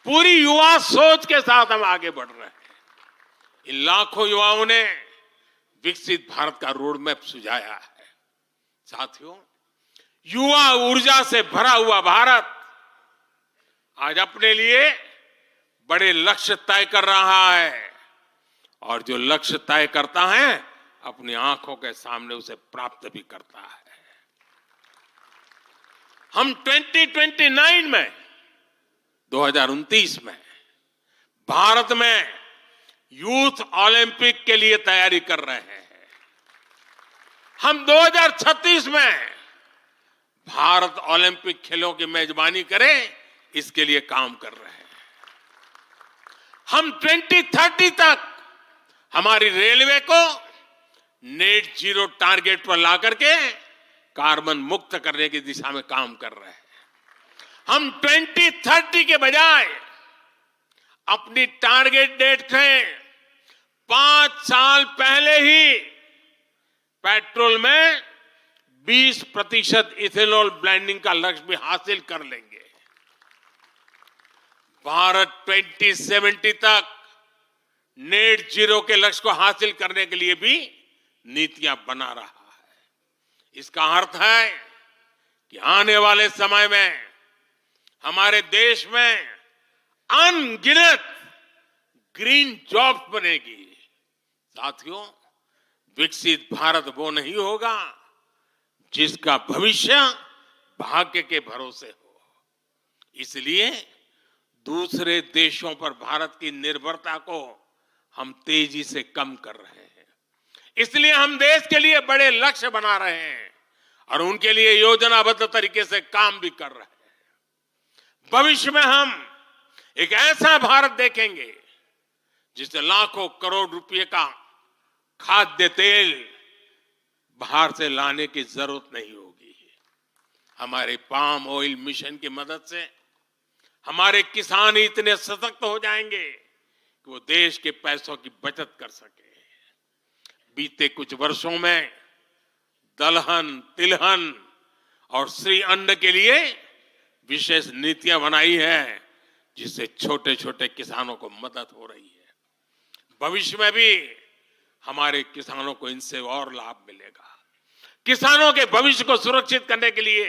पूरी युवा सोच के साथ हम आगे बढ़ रहे हैं। इन लाखों युवाओं ने विकसित भारत का रोड मैप सुझाया है। साथियों, युवा ऊर्जा से भरा हुआ भारत आज अपने लिए बड़े लक्ष्य तय कर रहा है और जो लक्ष्य तय करता है अपनी आंखों के सामने उसे प्राप्त भी करता है। हम 2029 में 2029 में भारत में यूथ ओलंपिक के लिए तैयारी कर रहे हैं। हम 2036 में भारत ओलंपिक खेलों की मेजबानी करें, इसके लिए काम कर रहे हैं। हम 2030 तक हमारी रेलवे को नेट जीरो टारगेट पर ला करके कार्बन मुक्त करने की दिशा में काम कर रहे हैं। हम 2030 के बजाय अपनी टारगेट डेट से 5 साल पहले ही पेट्रोल में 20% इथेनॉल ब्लेंडिंग का लक्ष्य भी हासिल कर लेंगे। भारत 2070 तक नेट जीरो के लक्ष्य को हासिल करने के लिए भी नीतियां बना रहा है। इसका अर्थ है कि आने वाले समय में हमारे देश में अनगिनत ग्रीन जॉब्स बनेगी। साथियों, विकसित भारत वो नहीं होगा जिसका भविष्य भाग्य के भरोसे हो। इसलिए दूसरे देशों पर भारत की निर्भरता को हम तेजी से कम कर रहे हैं। इसलिए हम देश के लिए बड़े लक्ष्य बना रहे हैं और उनके लिए योजनाबद्ध तरीके से काम भी कर रहे हैं। भविष्य में हम एक ऐसा भारत देखेंगे जिससे लाखों करोड़ रुपए का खाद्य तेल बाहर से लाने की जरूरत नहीं होगी। हमारे पाम ऑयल मिशन की मदद से हमारे किसान इतने सशक्त हो जाएंगे कि वो देश के पैसों की बचत कर सके। बीते कुछ वर्षों में दलहन, तिलहन और श्री अन्न के लिए विशेष नीतियां बनाई है, जिससे छोटे छोटे किसानों को मदद हो रही है। भविष्य में भी हमारे किसानों को इनसे और लाभ मिलेगा। किसानों के भविष्य को सुरक्षित करने के लिए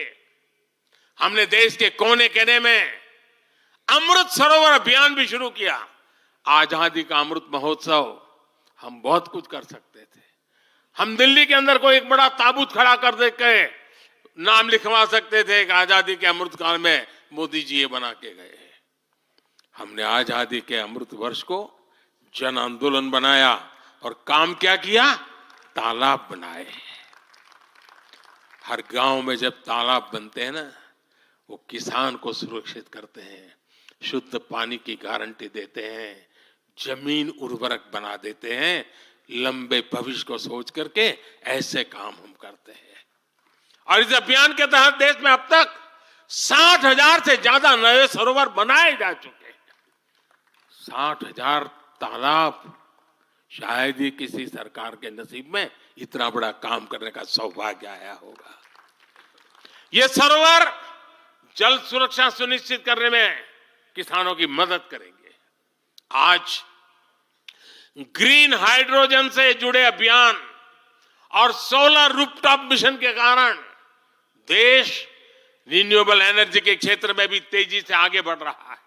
हमने देश के कोने कोने में अमृत सरोवर अभियान भी शुरू किया। आजादी का अमृत महोत्सव, हम बहुत कुछ कर सकते थे। हम दिल्ली के अंदर कोई एक बड़ा ताबूत खड़ा कर दे के नाम लिखवा सकते थे कि आजादी के अमृत काल में मोदी जी ये बना के गए। हमने आजादी के अमृत वर्ष को जन आंदोलन बनाया और काम क्या किया? तालाब बनाए। हर गांव में जब तालाब बनते हैं ना, वो किसान को सुरक्षित करते हैं, शुद्ध पानी की गारंटी देते हैं, जमीन उर्वरक बना देते हैं। लंबे भविष्य को सोच करके ऐसे काम हम करते हैं। और इस अभियान के तहत देश में अब तक 60,000 से ज्यादा नए सरोवर बनाए जा चुके हैं। 60,000 तालाब, शायद ही किसी सरकार के नसीब में इतना बड़ा काम करने का सौभाग्य आया होगा। ये सरोवर जल सुरक्षा सुनिश्चित करने में किसानों की मदद करेंगे। आज ग्रीन हाइड्रोजन से जुड़े अभियान और सोलर रूफटॉप मिशन के कारण देश रिन्यूएबल एनर्जी के क्षेत्र में भी तेजी से आगे बढ़ रहा है।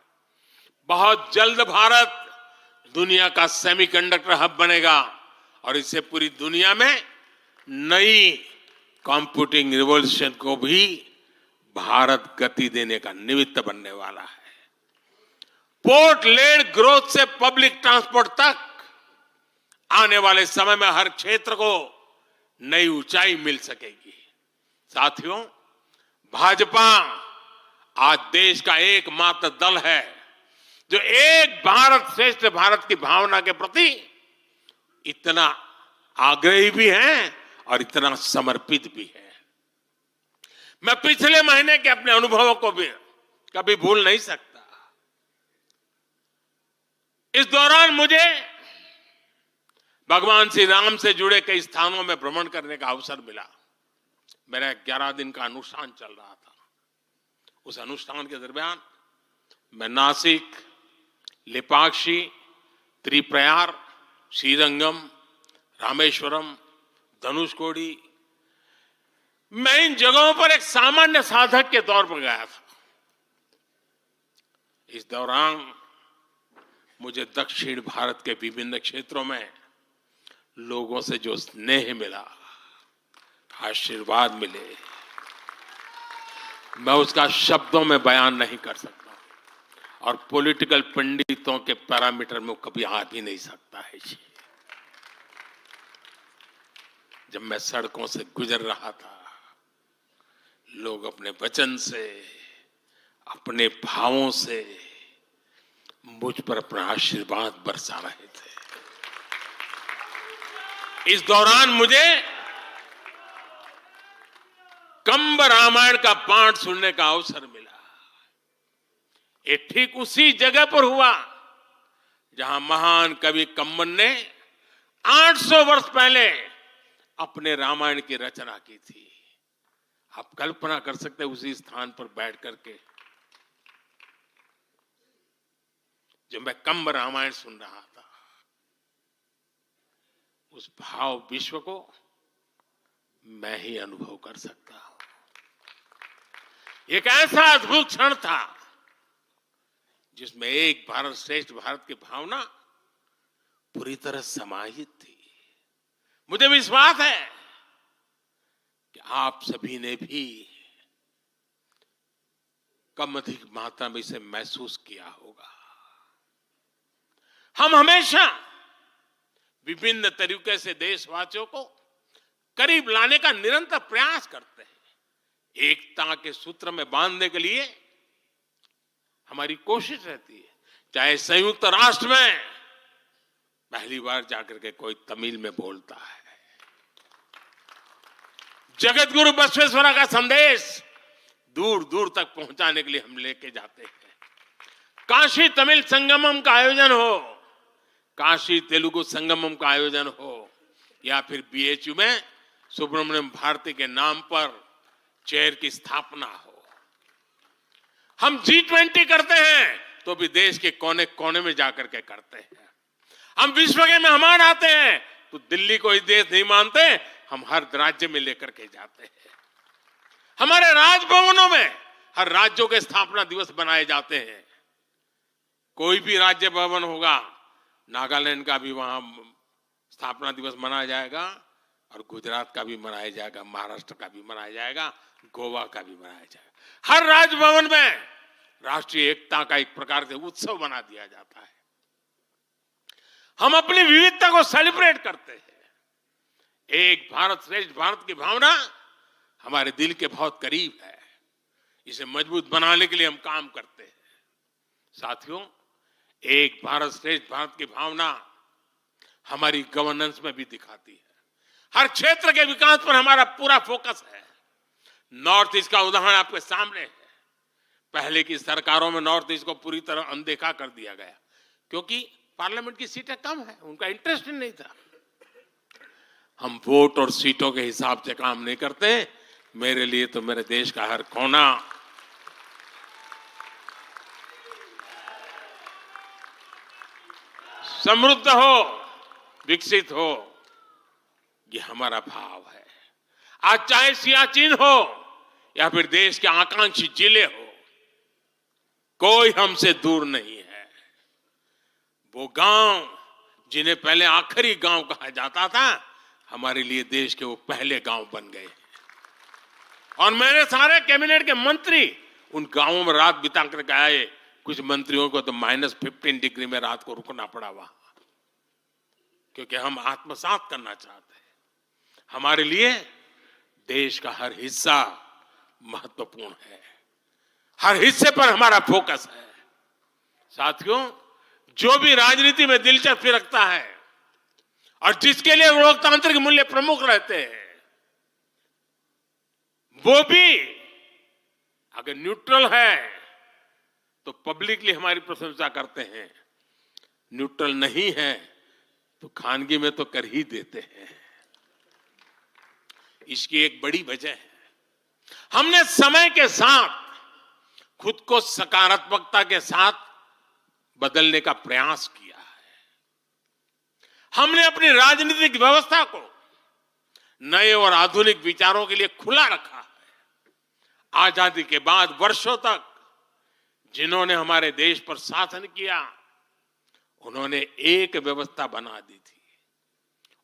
बहुत जल्द भारत दुनिया का सेमीकंडक्टर हब बनेगा और इससे पूरी दुनिया में नई कंप्यूटिंग रिवॉल्यूशन को भी भारत गति देने का निमित्त बनने वाला है। पोर्ट लेड ग्रोथ से पब्लिक ट्रांसपोर्ट तक आने वाले समय में हर क्षेत्र को नई ऊंचाई मिल सकेगी। साथियों, भाजपा आज देश का एकमात्र दल है जो एक भारत श्रेष्ठ भारत की भावना के प्रति इतना आग्रही भी है और इतना समर्पित भी है। मैं पिछले महीने के अपने अनुभवों को भी कभी भूल नहीं सकता। इस दौरान मुझे भगवान श्री राम से जुड़े कई स्थानों में भ्रमण करने का अवसर मिला। मेरा 11 दिन का अनुष्ठान चल रहा था। उस अनुष्ठान के दरमियान मैं नासिक, लेपाक्षी, त्रिप्रयार, श्रीरंगम, रामेश्वरम, धनुषकोडी, मैं इन जगहों पर एक सामान्य साधक के तौर पर गया था। इस दौरान मुझे दक्षिण भारत के विभिन्न क्षेत्रों में लोगों से जो स्नेह मिला, आशीर्वाद मिले, मैं उसका शब्दों में बयान नहीं कर सकता और पॉलिटिकल पंडितों के पैरामीटर में कभी आ भी नहीं सकता है। जब मैं सड़कों से गुजर रहा था, लोग अपने वचन से, अपने भावों से मुझ पर अपना आशीर्वाद बरसा रहे थे। इस दौरान मुझे कंब रामायण का पाठ सुनने का अवसर मिला। ये ठीक उसी जगह पर हुआ जहां महान कवि कंबन ने 800 वर्ष पहले अपने रामायण की रचना की थी। आप कल्पना कर सकते हैं उसी स्थान पर बैठ करके जब मैं कंब रामायण सुन रहा था, उस भाव विश्व को मैं ही अनुभव कर सकता हूं। एक ऐसा अद्भुत क्षण था जिसमें एक भारत श्रेष्ठ भारत की भावना पूरी तरह समाहित थी। मुझे विश्वास है कि आप सभी ने भी कम अधिक मात्रा में इसे महसूस किया होगा। हम हमेशा विभिन्न तरीके से देशवासियों को करीब लाने का निरंतर प्रयास करते हैं। एकता के सूत्र में बांधने के लिए हमारी कोशिश रहती है। चाहे संयुक्त राष्ट्र में पहली बार जाकर के कोई तमिल में बोलता है, जगत गुरु बसवेश्वरा का संदेश दूर दूर तक पहुंचाने के लिए हम लेके जाते हैं। काशी तमिल संगमम का आयोजन हो, काशी तेलुगु संगमम का आयोजन हो, या फिर बीएचयू में सुब्रमण्यम भारती के नाम पर चेयर की स्थापना हो। हम G20 करते हैं तो भी देश के कोने कोने में जाकर के करते हैं। हम विश्व के मेहमान आते हैं तो दिल्ली को ही देश नहीं मानते, हम हर राज्य में लेकर के जाते हैं। हमारे राजभवनों में हर राज्यों के स्थापना दिवस बनाए जाते हैं। कोई भी राज्य भवन होगा, नागालैंड का भी वहां स्थापना दिवस मनाया जाएगा और गुजरात का भी मनाया जाएगा, महाराष्ट्र का भी मनाया जाएगा, गोवा का भी मनाया जाएगा। हर राजभवन में राष्ट्रीय एकता का एक प्रकार से उत्सव बना दिया जाता है। हम अपनी विविधता को सेलिब्रेट करते हैं। एक भारत श्रेष्ठ भारत की भावना हमारे दिल के बहुत करीब है। इसे मजबूत बनाने के लिए हम काम करते हैं। साथियों, एक भारत श्रेष्ठ भारत की भावना हमारी गवर्नेंस में भी दिखाती है। हर क्षेत्र के विकास पर हमारा पूरा फोकस है। नॉर्थ ईस्ट का उदाहरण आपके सामने है। पहले की सरकारों में नॉर्थ ईस्ट को पूरी तरह अनदेखा कर दिया गया क्योंकि पार्लियामेंट की सीटें कम है, उनका इंटरेस्ट नहीं था। हम वोट और सीटों के हिसाब से काम नहीं करते। मेरे लिए तो मेरे देश का हर कोना समृद्ध हो, विकसित हो, ये हमारा भाव है। आज चाहे सियाचिन हो या फिर देश के आकांक्षी जिले हो, कोई हमसे दूर नहीं है। वो गांव जिन्हें पहले आखिरी गांव कहा जाता था, हमारे लिए देश के वो पहले गांव बन गए। और मेरे सारे कैबिनेट के मंत्री उन गांवों में रात बिता करके आए। कुछ मंत्रियों को तो -15 डिग्री में रात को रुकना पड़ा वहां, क्योंकि हम आत्मसात करना चाहते हैं। हमारे लिए देश का हर हिस्सा महत्वपूर्ण है, हर हिस्से पर हमारा फोकस है। साथियों, जो भी राजनीति में दिलचस्पी रखता है और जिसके लिए लोकतांत्रिक मूल्य प्रमुख रहते हैं, वो भी अगर न्यूट्रल है तो पब्लिकली हमारी प्रशंसा करते हैं, न्यूट्रल नहीं है तो खानगी में तो कर ही देते हैं। इसकी एक बड़ी वजह है, हमने समय के साथ खुद को सकारात्मकता के साथ बदलने का प्रयास किया है। हमने अपनी राजनीतिक व्यवस्था को नए और आधुनिक विचारों के लिए खुला रखा है। आजादी के बाद वर्षों तक जिन्होंने हमारे देश पर शासन किया, उन्होंने एक व्यवस्था बना दी थी।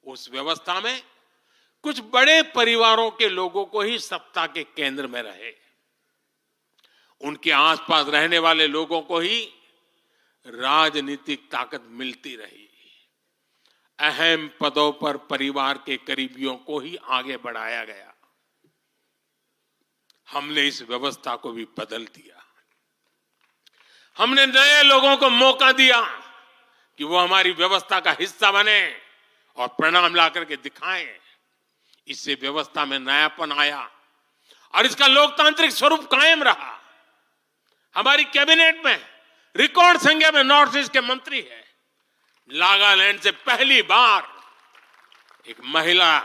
उस व्यवस्था में कुछ बड़े परिवारों के लोगों को ही सत्ता के केंद्र में रहे, उनके आसपास रहने वाले लोगों को ही राजनीतिक ताकत मिलती रही। अहम पदों पर परिवार के करीबियों को ही आगे बढ़ाया गया। हमने इस व्यवस्था को भी बदल दिया। हमने नए लोगों को मौका दिया कि वो हमारी व्यवस्था का हिस्सा बने और परिणाम ला करके दिखाएं। इससे व्यवस्था में नयापन आया और इसका लोकतांत्रिक स्वरूप कायम रहा। हमारी कैबिनेट में रिकॉर्ड संख्या में नॉर्थ ईस्ट के मंत्री हैं। नागालैंड से पहली बार एक महिला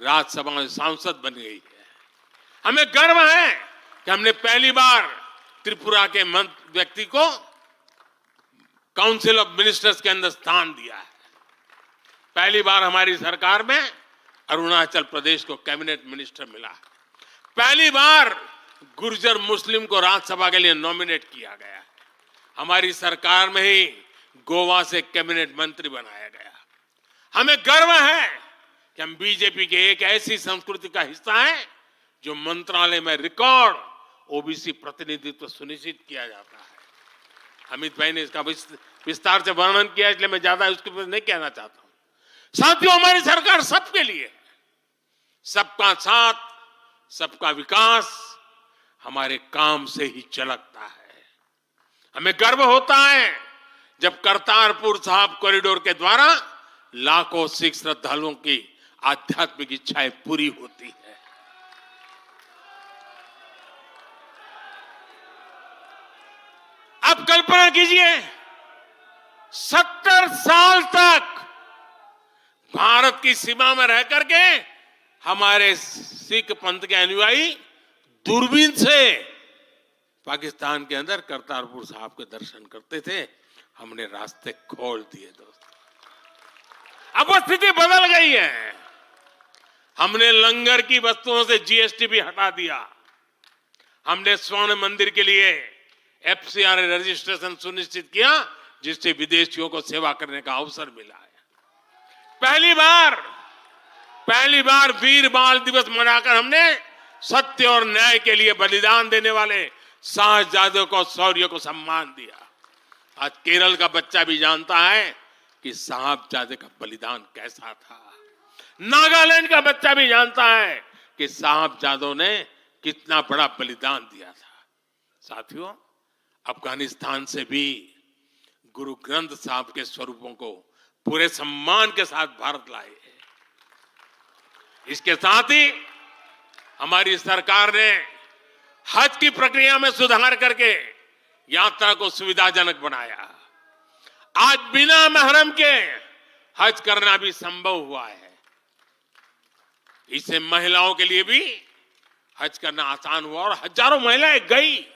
राज्यसभा में सांसद बन गई है। हमें गर्व है कि हमने पहली बार त्रिपुरा के व्यक्ति को काउंसिल ऑफ मिनिस्टर्स के अंदर स्थान दिया है। पहली बार हमारी सरकार में अरुणाचल प्रदेश को कैबिनेट मिनिस्टर मिला है। पहली बार गुर्जर मुस्लिम को राज्यसभा के लिए नॉमिनेट किया गया है। हमारी सरकार में ही गोवा से कैबिनेट मंत्री बनाया गया। हमें गर्व है कि हम बीजेपी के एक ऐसी संस्कृति का हिस्सा है जो मंत्रालय में रिकॉर्ड ओबीसी प्रतिनिधित्व सुनिश्चित किया जाता है। अमित भाई ने इसका विस्तार से वर्णन किया, इसलिए मैं ज्यादा उसके ऊपर नहीं कहना चाहता हूं। साथियों, हमारी सरकार सबके लिए है। सबका साथ, सबका विकास हमारे काम से ही झलकता है। हमें गर्व होता है जब करतारपुर साहिब कॉरिडोर के द्वारा लाखों सिख श्रद्धालुओं की आध्यात्मिक इच्छाएं पूरी होती है। अब कल्पना कीजिए, 70 साल तक भारत की सीमा में रह करके हमारे सिख पंथ के अनुयायी दूरबीन से पाकिस्तान के अंदर करतारपुर साहिब के दर्शन करते थे। हमने रास्ते खोल दिए दोस्तों। अब वो स्थिति बदल गई है। हमने लंगर की वस्तुओं से जीएसटी भी हटा दिया। हमने स्वर्ण मंदिर के लिए एफसीआर रजिस्ट्रेशन सुनिश्चित किया, जिससे विदेशियों को सेवा करने का अवसर मिला है। पहली बार वीर बाल दिवस मनाकर हमने सत्य और न्याय के लिए बलिदान देने वाले साहसजादों को, शौर्य को सम्मान दिया। आज केरल का बच्चा भी जानता है कि साहबजादे का बलिदान कैसा था। नागालैंड का बच्चा भी जानता है कि साहबजादों ने कितना बड़ा बलिदान दिया था। साथियों, अफगानिस्तान से भी गुरु ग्रंथ साहब के स्वरूपों को पूरे सम्मान के साथ भारत लाए। इसके साथ ही हमारी सरकार ने हज की प्रक्रिया में सुधार करके यात्रा को सुविधाजनक बनाया। आज बिना महरम के हज करना भी संभव हुआ है। इससे महिलाओं के लिए भी हज करना आसान हुआ और हजारों महिलाएं गई।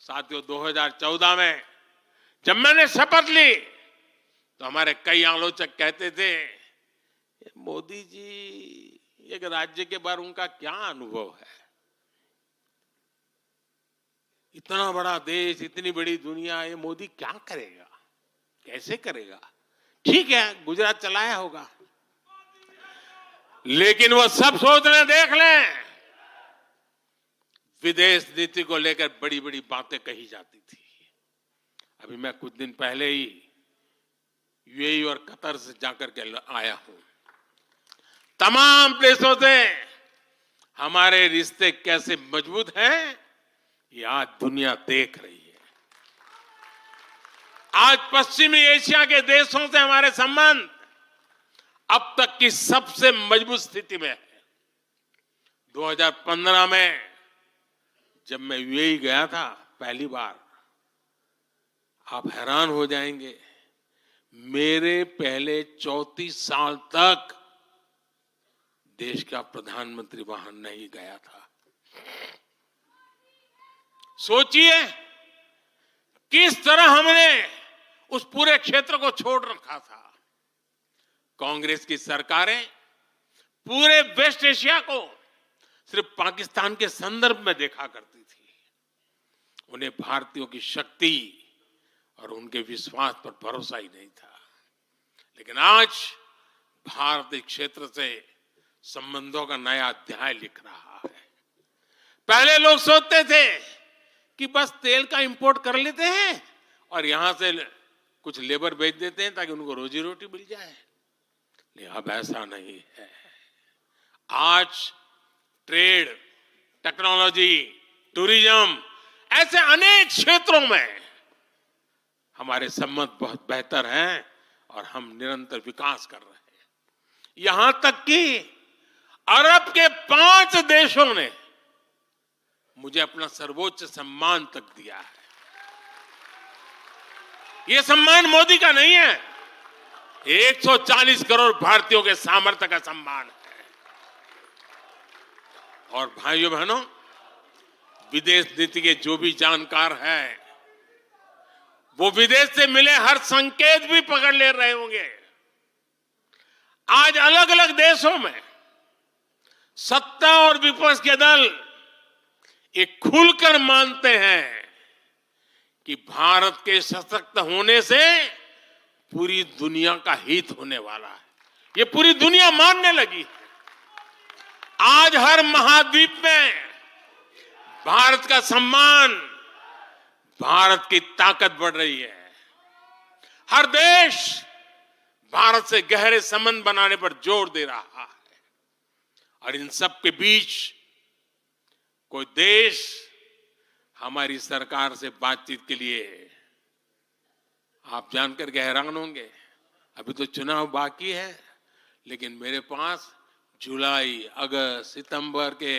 साथियों, 2014 में जब मैंने शपथ ली तो हमारे कई आलोचक कहते थे, मोदी जी एक राज्य के बारे उनका क्या अनुभव है, इतना बड़ा देश, इतनी बड़ी दुनिया, ये मोदी क्या करेगा, कैसे करेगा। ठीक है, गुजरात चलाया होगा, लेकिन वो सब सोच लें, देख लें, विदेश नीति को लेकर बड़ी बड़ी बातें कही जाती थी। अभी मैं कुछ दिन पहले ही यूएई और कतर से जाकर के आया हूं। तमाम देशों से हमारे रिश्ते कैसे मजबूत हैं, ये आज दुनिया देख रही है। आज पश्चिमी एशिया के देशों से हमारे संबंध अब तक की सबसे मजबूत स्थिति में है। 2015 में जब मैं यूएई गया था पहली बार, आप हैरान हो जाएंगे, मेरे पहले 34 साल तक देश का प्रधानमंत्री वहां नहीं गया था। सोचिए किस तरह हमने उस पूरे क्षेत्र को छोड़ रखा था। कांग्रेस की सरकारें पूरे वेस्ट एशिया को सिर्फ पाकिस्तान के संदर्भ में देखा करती थी। उन्हें भारतीयों की शक्ति और उनके विश्वास पर भरोसा ही नहीं था। लेकिन आज भारत इस क्षेत्र से संबंधों का नया अध्याय लिख रहा है। पहले लोग सोचते थे कि बस तेल का इंपोर्ट कर लेते हैं और यहां से कुछ लेबर भेज देते हैं ताकि उनको रोजी रोटी मिल जाए, लेकिन अब ऐसा नहीं है। आज ट्रेड, टेक्नोलॉजी, टूरिज्म, ऐसे अनेक क्षेत्रों में हमारे संबंध बहुत बेहतर हैं और हम निरंतर विकास कर रहे हैं। यहां तक कि अरब के 5 देशों ने मुझे अपना सर्वोच्च सम्मान तक दिया है। यह सम्मान मोदी का नहीं है, 140 करोड़ भारतीयों के सामर्थ्य का सम्मान है। और भाइयों बहनों, विदेश नीति के जो भी जानकार हैं, वो विदेश से मिले हर संकेत भी पकड़ ले रहे होंगे। आज अलग अलग देशों में सत्ता और विपक्ष के दल ये खुलकर मानते हैं कि भारत के सशक्त होने से पूरी दुनिया का हित होने वाला है। ये पूरी दुनिया मानने लगी है। आज हर महाद्वीप में भारत का सम्मान, भारत की ताकत बढ़ रही है। हर देश भारत से गहरे संबंध बनाने पर जोर दे रहा है। और इन सब के बीच कोई देश हमारी सरकार से बातचीत के लिए, आप जानकर के हैरान होंगे, अभी तो चुनाव बाकी है, लेकिन मेरे पास जुलाई, अगस्त, सितंबर के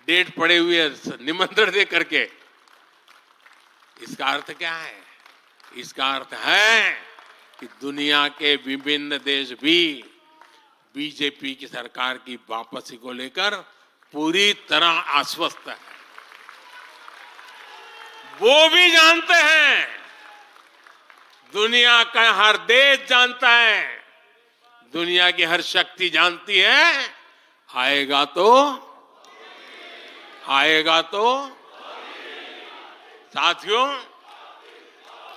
डेट पड़े हुए निमंत्रण दे करके। इसका अर्थ क्या है? इसका अर्थ है कि दुनिया के विभिन्न देश भी बीजेपी की सरकार की वापसी को लेकर पूरी तरह आश्वस्त है। वो भी जानते हैं, दुनिया का हर देश जानता है, दुनिया की हर शक्ति जानती है, आएगा तो साथियों,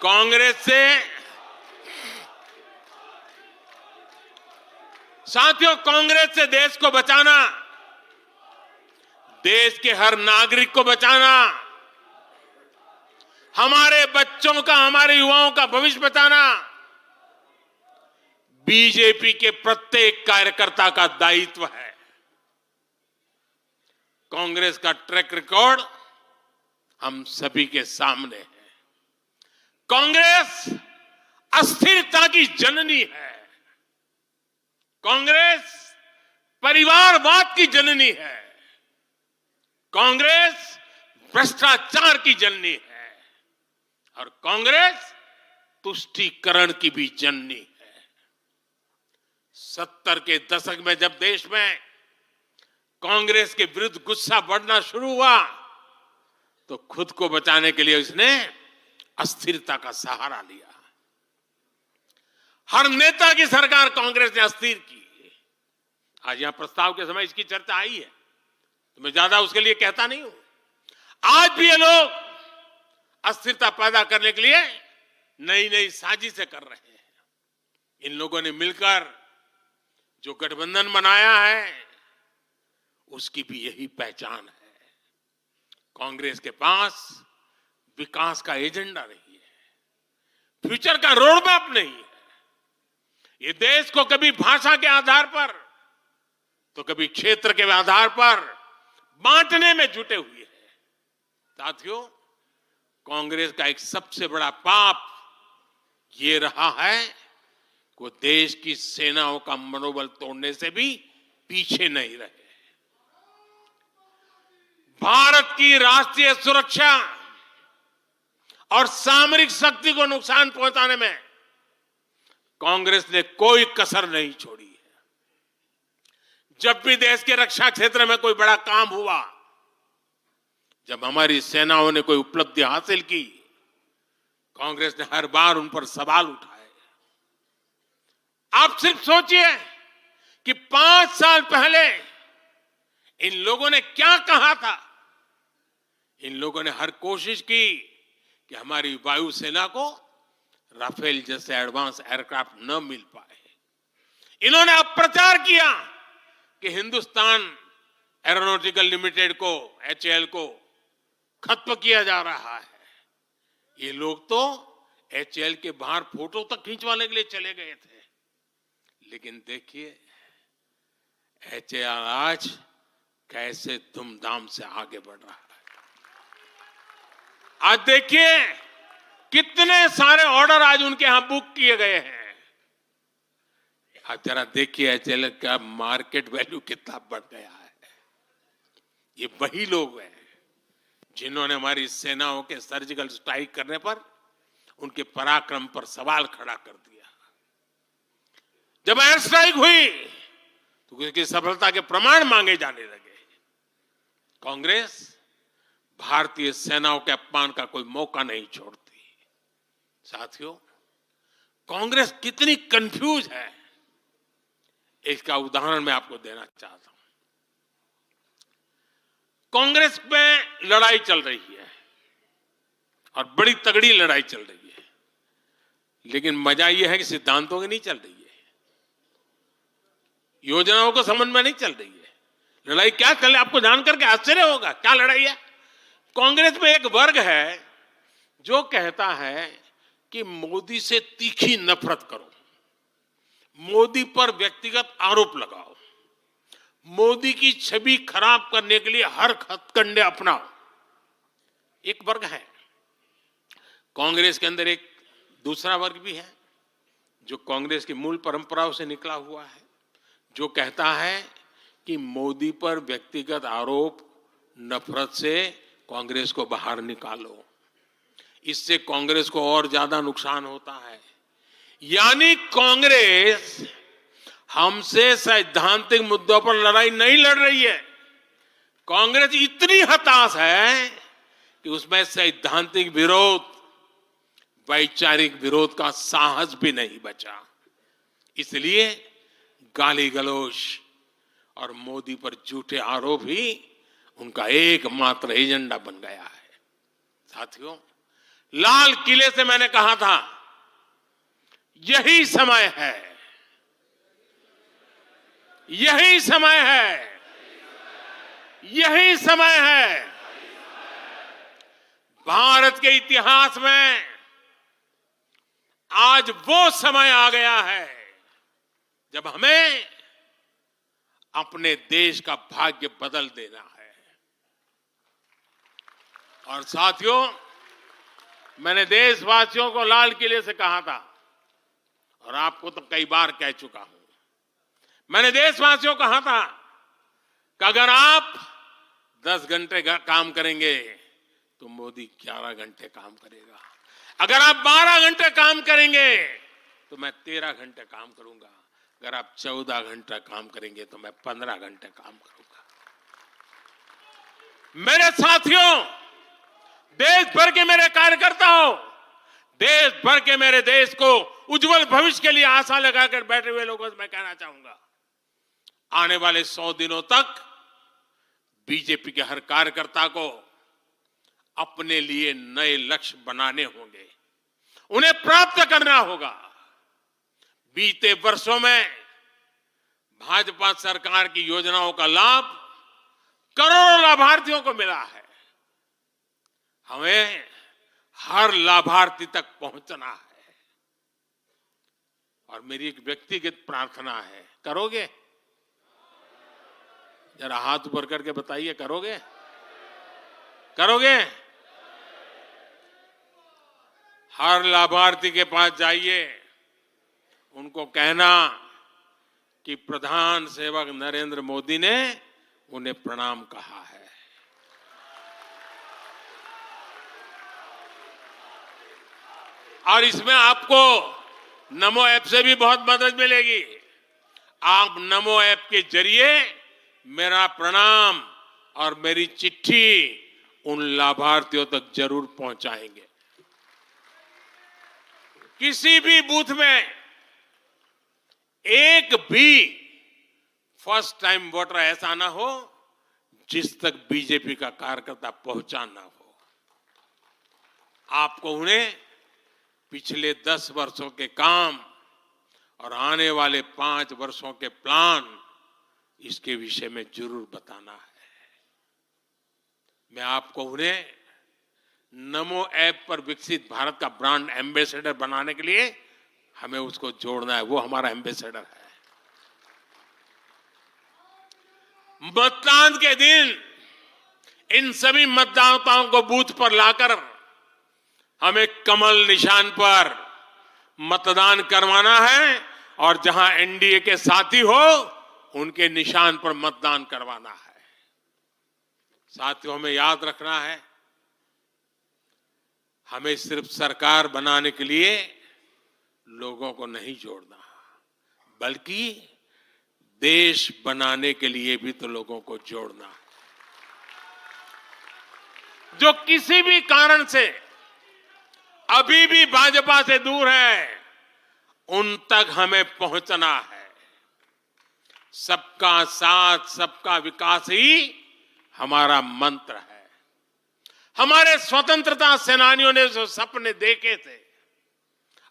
कांग्रेस से देश को बचाना, देश के हर नागरिक को बचाना, हमारे बच्चों का, हमारे युवाओं का भविष्य बचाना बीजेपी के प्रत्येक कार्यकर्ता का दायित्व है। कांग्रेस का ट्रैक रिकॉर्ड हम सभी के सामने है। कांग्रेस अस्थिरता की जननी है। कांग्रेस परिवारवाद की जननी है। कांग्रेस भ्रष्टाचार की जननी है। और कांग्रेस तुष्टीकरण की भी जननी है। 70 के दशक में जब देश में कांग्रेस के विरुद्ध गुस्सा बढ़ना शुरू हुआ, तो खुद को बचाने के लिए उसने अस्थिरता का सहारा लिया। हर नेता की सरकार कांग्रेस ने अस्थिर की। आज यहां प्रस्ताव के समय इसकी चर्चा आई है, तो मैं ज्यादा उसके लिए कहता नहीं हूं। आज भी ये लोग अस्थिरता पैदा करने के लिए नई नई साजिशें कर रहे हैं। इन लोगों ने मिलकर जो गठबंधन बनाया है, उसकी भी यही पहचान है। कांग्रेस के पास विकास का एजेंडा नहीं है, फ्यूचर का रोड मैप नहीं है। ये देश को कभी भाषा के आधार पर तो कभी क्षेत्र के आधार पर बांटने में जुटे हुए हैं। साथियों, कांग्रेस का एक सबसे बड़ा पाप ये रहा है कि वो देश की सेनाओं का मनोबल तोड़ने से भी पीछे नहीं रहे। भारत की राष्ट्रीय सुरक्षा और सामरिक शक्ति को नुकसान पहुंचाने में कांग्रेस ने कोई कसर नहीं छोड़ी है। जब भी देश के रक्षा क्षेत्र में कोई बड़ा काम हुआ, जब हमारी सेनाओं ने कोई उपलब्धि हासिल की, कांग्रेस ने हर बार उन पर सवाल उठाए। आप सिर्फ सोचिए कि 5 साल पहले इन लोगों ने क्या कहा था। इन लोगों ने हर कोशिश की कि हमारी वायुसेना को राफेल जैसे एडवांस एयरक्राफ्ट न मिल पाए। इन्होंने अप्रचार किया कि हिंदुस्तान एरोनॉटिकल लिमिटेड को, HAL को खत्म किया जा रहा है। ये लोग तो HAL के बाहर फोटो तक खींचवाने के लिए चले गए थे। लेकिन देखिए HAL आज कैसे धूमधाम से आगे बढ़ रहा है। आज देखिए कितने सारे ऑर्डर आज उनके यहां बुक किए गए हैं। आज जरा देखिए HAL का मार्केट वैल्यू कितना बढ़ गया है। ये वही लोग हैं जिन्होंने हमारी सेनाओं के सर्जिकल स्ट्राइक करने पर उनके पराक्रम पर सवाल खड़ा कर दिया। जब एयर स्ट्राइक हुई तो उसकी सफलता के प्रमाण मांगे जाने लगे। कांग्रेस भारतीय सेनाओं के अपमान का कोई मौका नहीं छोड़ती। साथियों, कांग्रेस कितनी कंफ्यूज है, इसका उदाहरण मैं आपको देना चाहता हूं। कांग्रेस में लड़ाई चल रही है और बड़ी तगड़ी लड़ाई चल रही है, लेकिन मजा यह है कि सिद्धांतों की नहीं चल रही है, योजनाओं को समझ में नहीं चल रही है। लड़ाई क्या चल रही है आपको जानकर के आश्चर्य होगा। क्या लड़ाई है? कांग्रेस में एक वर्ग है जो कहता है कि मोदी से तीखी नफरत करो, मोदी पर व्यक्तिगत आरोप लगाओ, मोदी की छवि खराब करने के लिए हर हथकंडे अपनाओ। एक वर्ग है। कांग्रेस के अंदर एक दूसरा वर्ग भी है जो कांग्रेस की मूल परंपराओं से निकला हुआ है, जो कहता है कि मोदी पर व्यक्तिगत आरोप, नफरत से कांग्रेस को बाहर निकालो, इससे कांग्रेस को और ज्यादा नुकसान होता है। यानी कांग्रेस हमसे सैद्धांतिक मुद्दों पर लड़ाई नहीं लड़ रही है। कांग्रेस इतनी हताश है कि उसमें सैद्धांतिक विरोध, वैचारिक विरोध का साहस भी नहीं बचा। इसलिए गाली गलौज और मोदी पर झूठे आरोप ही उनका एकमात्र एजेंडा बन गया है। साथियों, लाल किले से मैंने कहा था यही समय है, यही समय है, यही समय है। भारत के इतिहास में आज वो समय आ गया है जब हमें अपने देश का भाग्य बदल देना है। और साथियों, मैंने देशवासियों को लाल किले से कहा था और आपको तो कई बार कह चुका हूं। मैंने देशवासियों को कहा था कि अगर आप 10 घंटे काम करेंगे तो मोदी 11 घंटे काम करेगा। अगर आप 12 घंटे काम करेंगे तो मैं 13 घंटे काम करूंगा। अगर आप 14 घंटा काम करेंगे तो मैं 15 घंटे काम करूंगा। मेरे साथियों, देश भर के मेरे कार्यकर्ताओं, देश भर के मेरे देश को उज्जवल भविष्य के लिए आशा लगाकर बैठे हुए लोगों से मैं कहना चाहूंगा, आने वाले 100 दिनों तक बीजेपी के हर कार्यकर्ता को अपने लिए नए लक्ष्य बनाने होंगे, उन्हें प्राप्त करना होगा। बीते वर्षों में भाजपा सरकार की योजनाओं का लाभ करोड़ों लाभार्थियों को मिला है। हमें हर लाभार्थी तक पहुंचना है। और मेरी एक व्यक्तिगत प्रार्थना है, करोगे? जरा हाथ ऊपर करके बताइए, करोगे? करोगे? हर लाभार्थी के पास जाइए, उनको कहना कि प्रधान सेवक नरेंद्र मोदी ने उन्हें प्रणाम कहा है। और इसमें आपको नमो ऐप से भी बहुत मदद मिलेगी। आप नमो ऐप के जरिए मेरा प्रणाम और मेरी चिट्ठी उन लाभार्थियों तक जरूर पहुंचाएंगे। किसी भी बूथ में एक भी फर्स्ट टाइम वोटर ऐसा ना हो जिस तक बीजेपी का कार्यकर्ता पहुंचा ना हो। आपको उन्हें पिछले 10 वर्षों के काम और आने वाले 5 वर्षों के प्लान, इसके विषय में जरूर बताना है। मैं आपको उन्हें नमो ऐप पर विकसित भारत का ब्रांड एम्बेसडर बनाने के लिए हमें उसको जोड़ना है। वो हमारा एम्बेसडर है। मतदान के दिन इन सभी मतदाताओं को बूथ पर लाकर हमें कमल निशान पर मतदान करवाना है और जहां एनडीए के साथी हो उनके निशान पर मतदान करवाना है। साथियों, हमें याद रखना है, हमें सिर्फ सरकार बनाने के लिए लोगों को नहीं जोड़ना, बल्कि देश बनाने के लिए भी तो लोगों को जोड़ना है। जो किसी भी कारण से अभी भी भाजपा से दूर है, उन तक हमें पहुंचना है। सबका साथ, सबका विकास ही हमारा मंत्र है। हमारे स्वतंत्रता सेनानियों ने जो सपने देखे थे,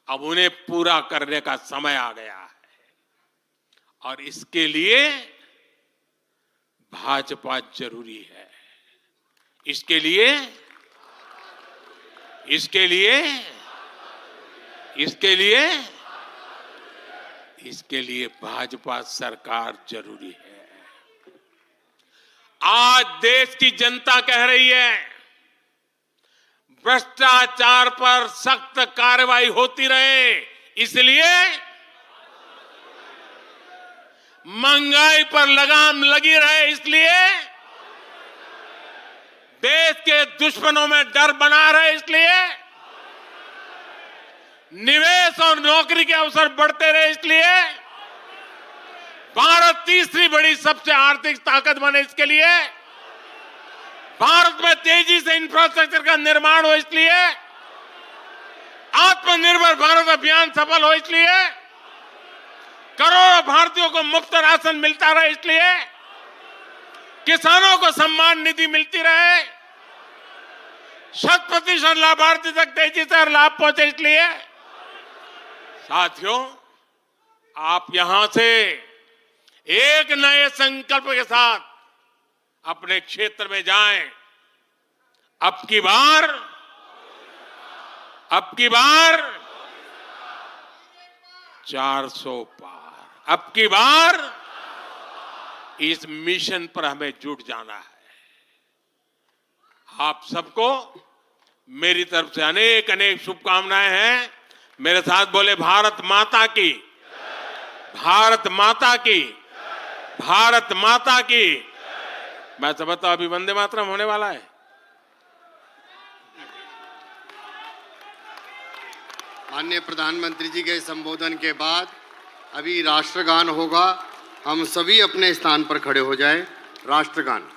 अब उन्हें पूरा करने का समय आ गया है। और इसके लिए भाजपा जरूरी है। इसके लिए भाजपा सरकार जरूरी है। आज देश की जनता कह रही है, भ्रष्टाचार पर सख्त कार्रवाई होती रहे, इसलिए महंगाई पर लगाम लगी रहे, इसलिए देश के दुश्मनों में डर बना रहे, इसलिए निवेश और नौकरी के अवसर बढ़ते रहे, इसलिए भारत तीसरी बड़ी सबसे आर्थिक ताकत बने, इसके लिए भारत में तेजी से इंफ्रास्ट्रक्चर का निर्माण हो, इसलिए आत्मनिर्भर भारत अभियान सफल हो, इसलिए करोड़ों भारतीयों को मुफ्त राशन मिलता रहे, इसलिए किसानों को सम्मान निधि मिलती रहे, 100% लाभार्थी तक तेजी से लाभ पहुंचे, इसलिए साथियों, आप यहां से एक नए संकल्प के साथ अपने क्षेत्र में जाएं। अब की बार 400 पार, अब की बार इस मिशन पर हमें जुट जाना है। आप सबको मेरी तरफ से अनेक अनेक शुभकामनाएं हैं। मेरे साथ बोले, भारत माता की, भारत माता की, भारत माता की। मैं समझता हूं अभी वंदे मातरम होने वाला है। माननीय प्रधानमंत्री जी के संबोधन के बाद अभी राष्ट्रगान होगा। हम सभी अपने स्थान पर खड़े हो जाएं। राष्ट्रगान।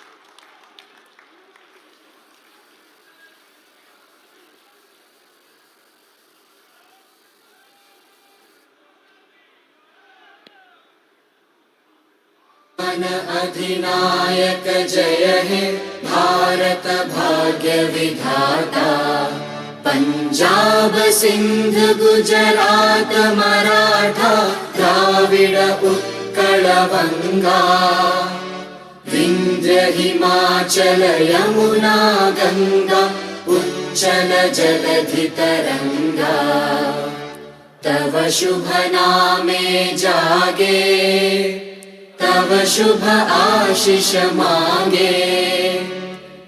अधिनायक जय हे भारत भाग्य विधाता, पंजाब सिंध गुजरात मराठा द्राविड उत्कल बंगा, विंध्य हिमाचल यमुना गंगा उच्चल जलधि तरंगा, तव शुभ नामे जागे, तव शुभ आशीष मांगे,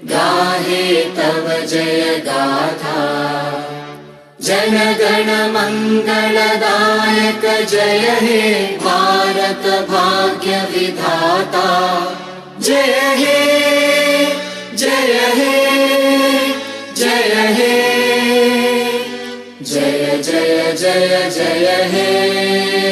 गाहे तव जय गाथा। जन गण मंगलदायक जय हे भारत भाग्य विधाता। जय हे जय हे जय हे, जय जय जय जय हे।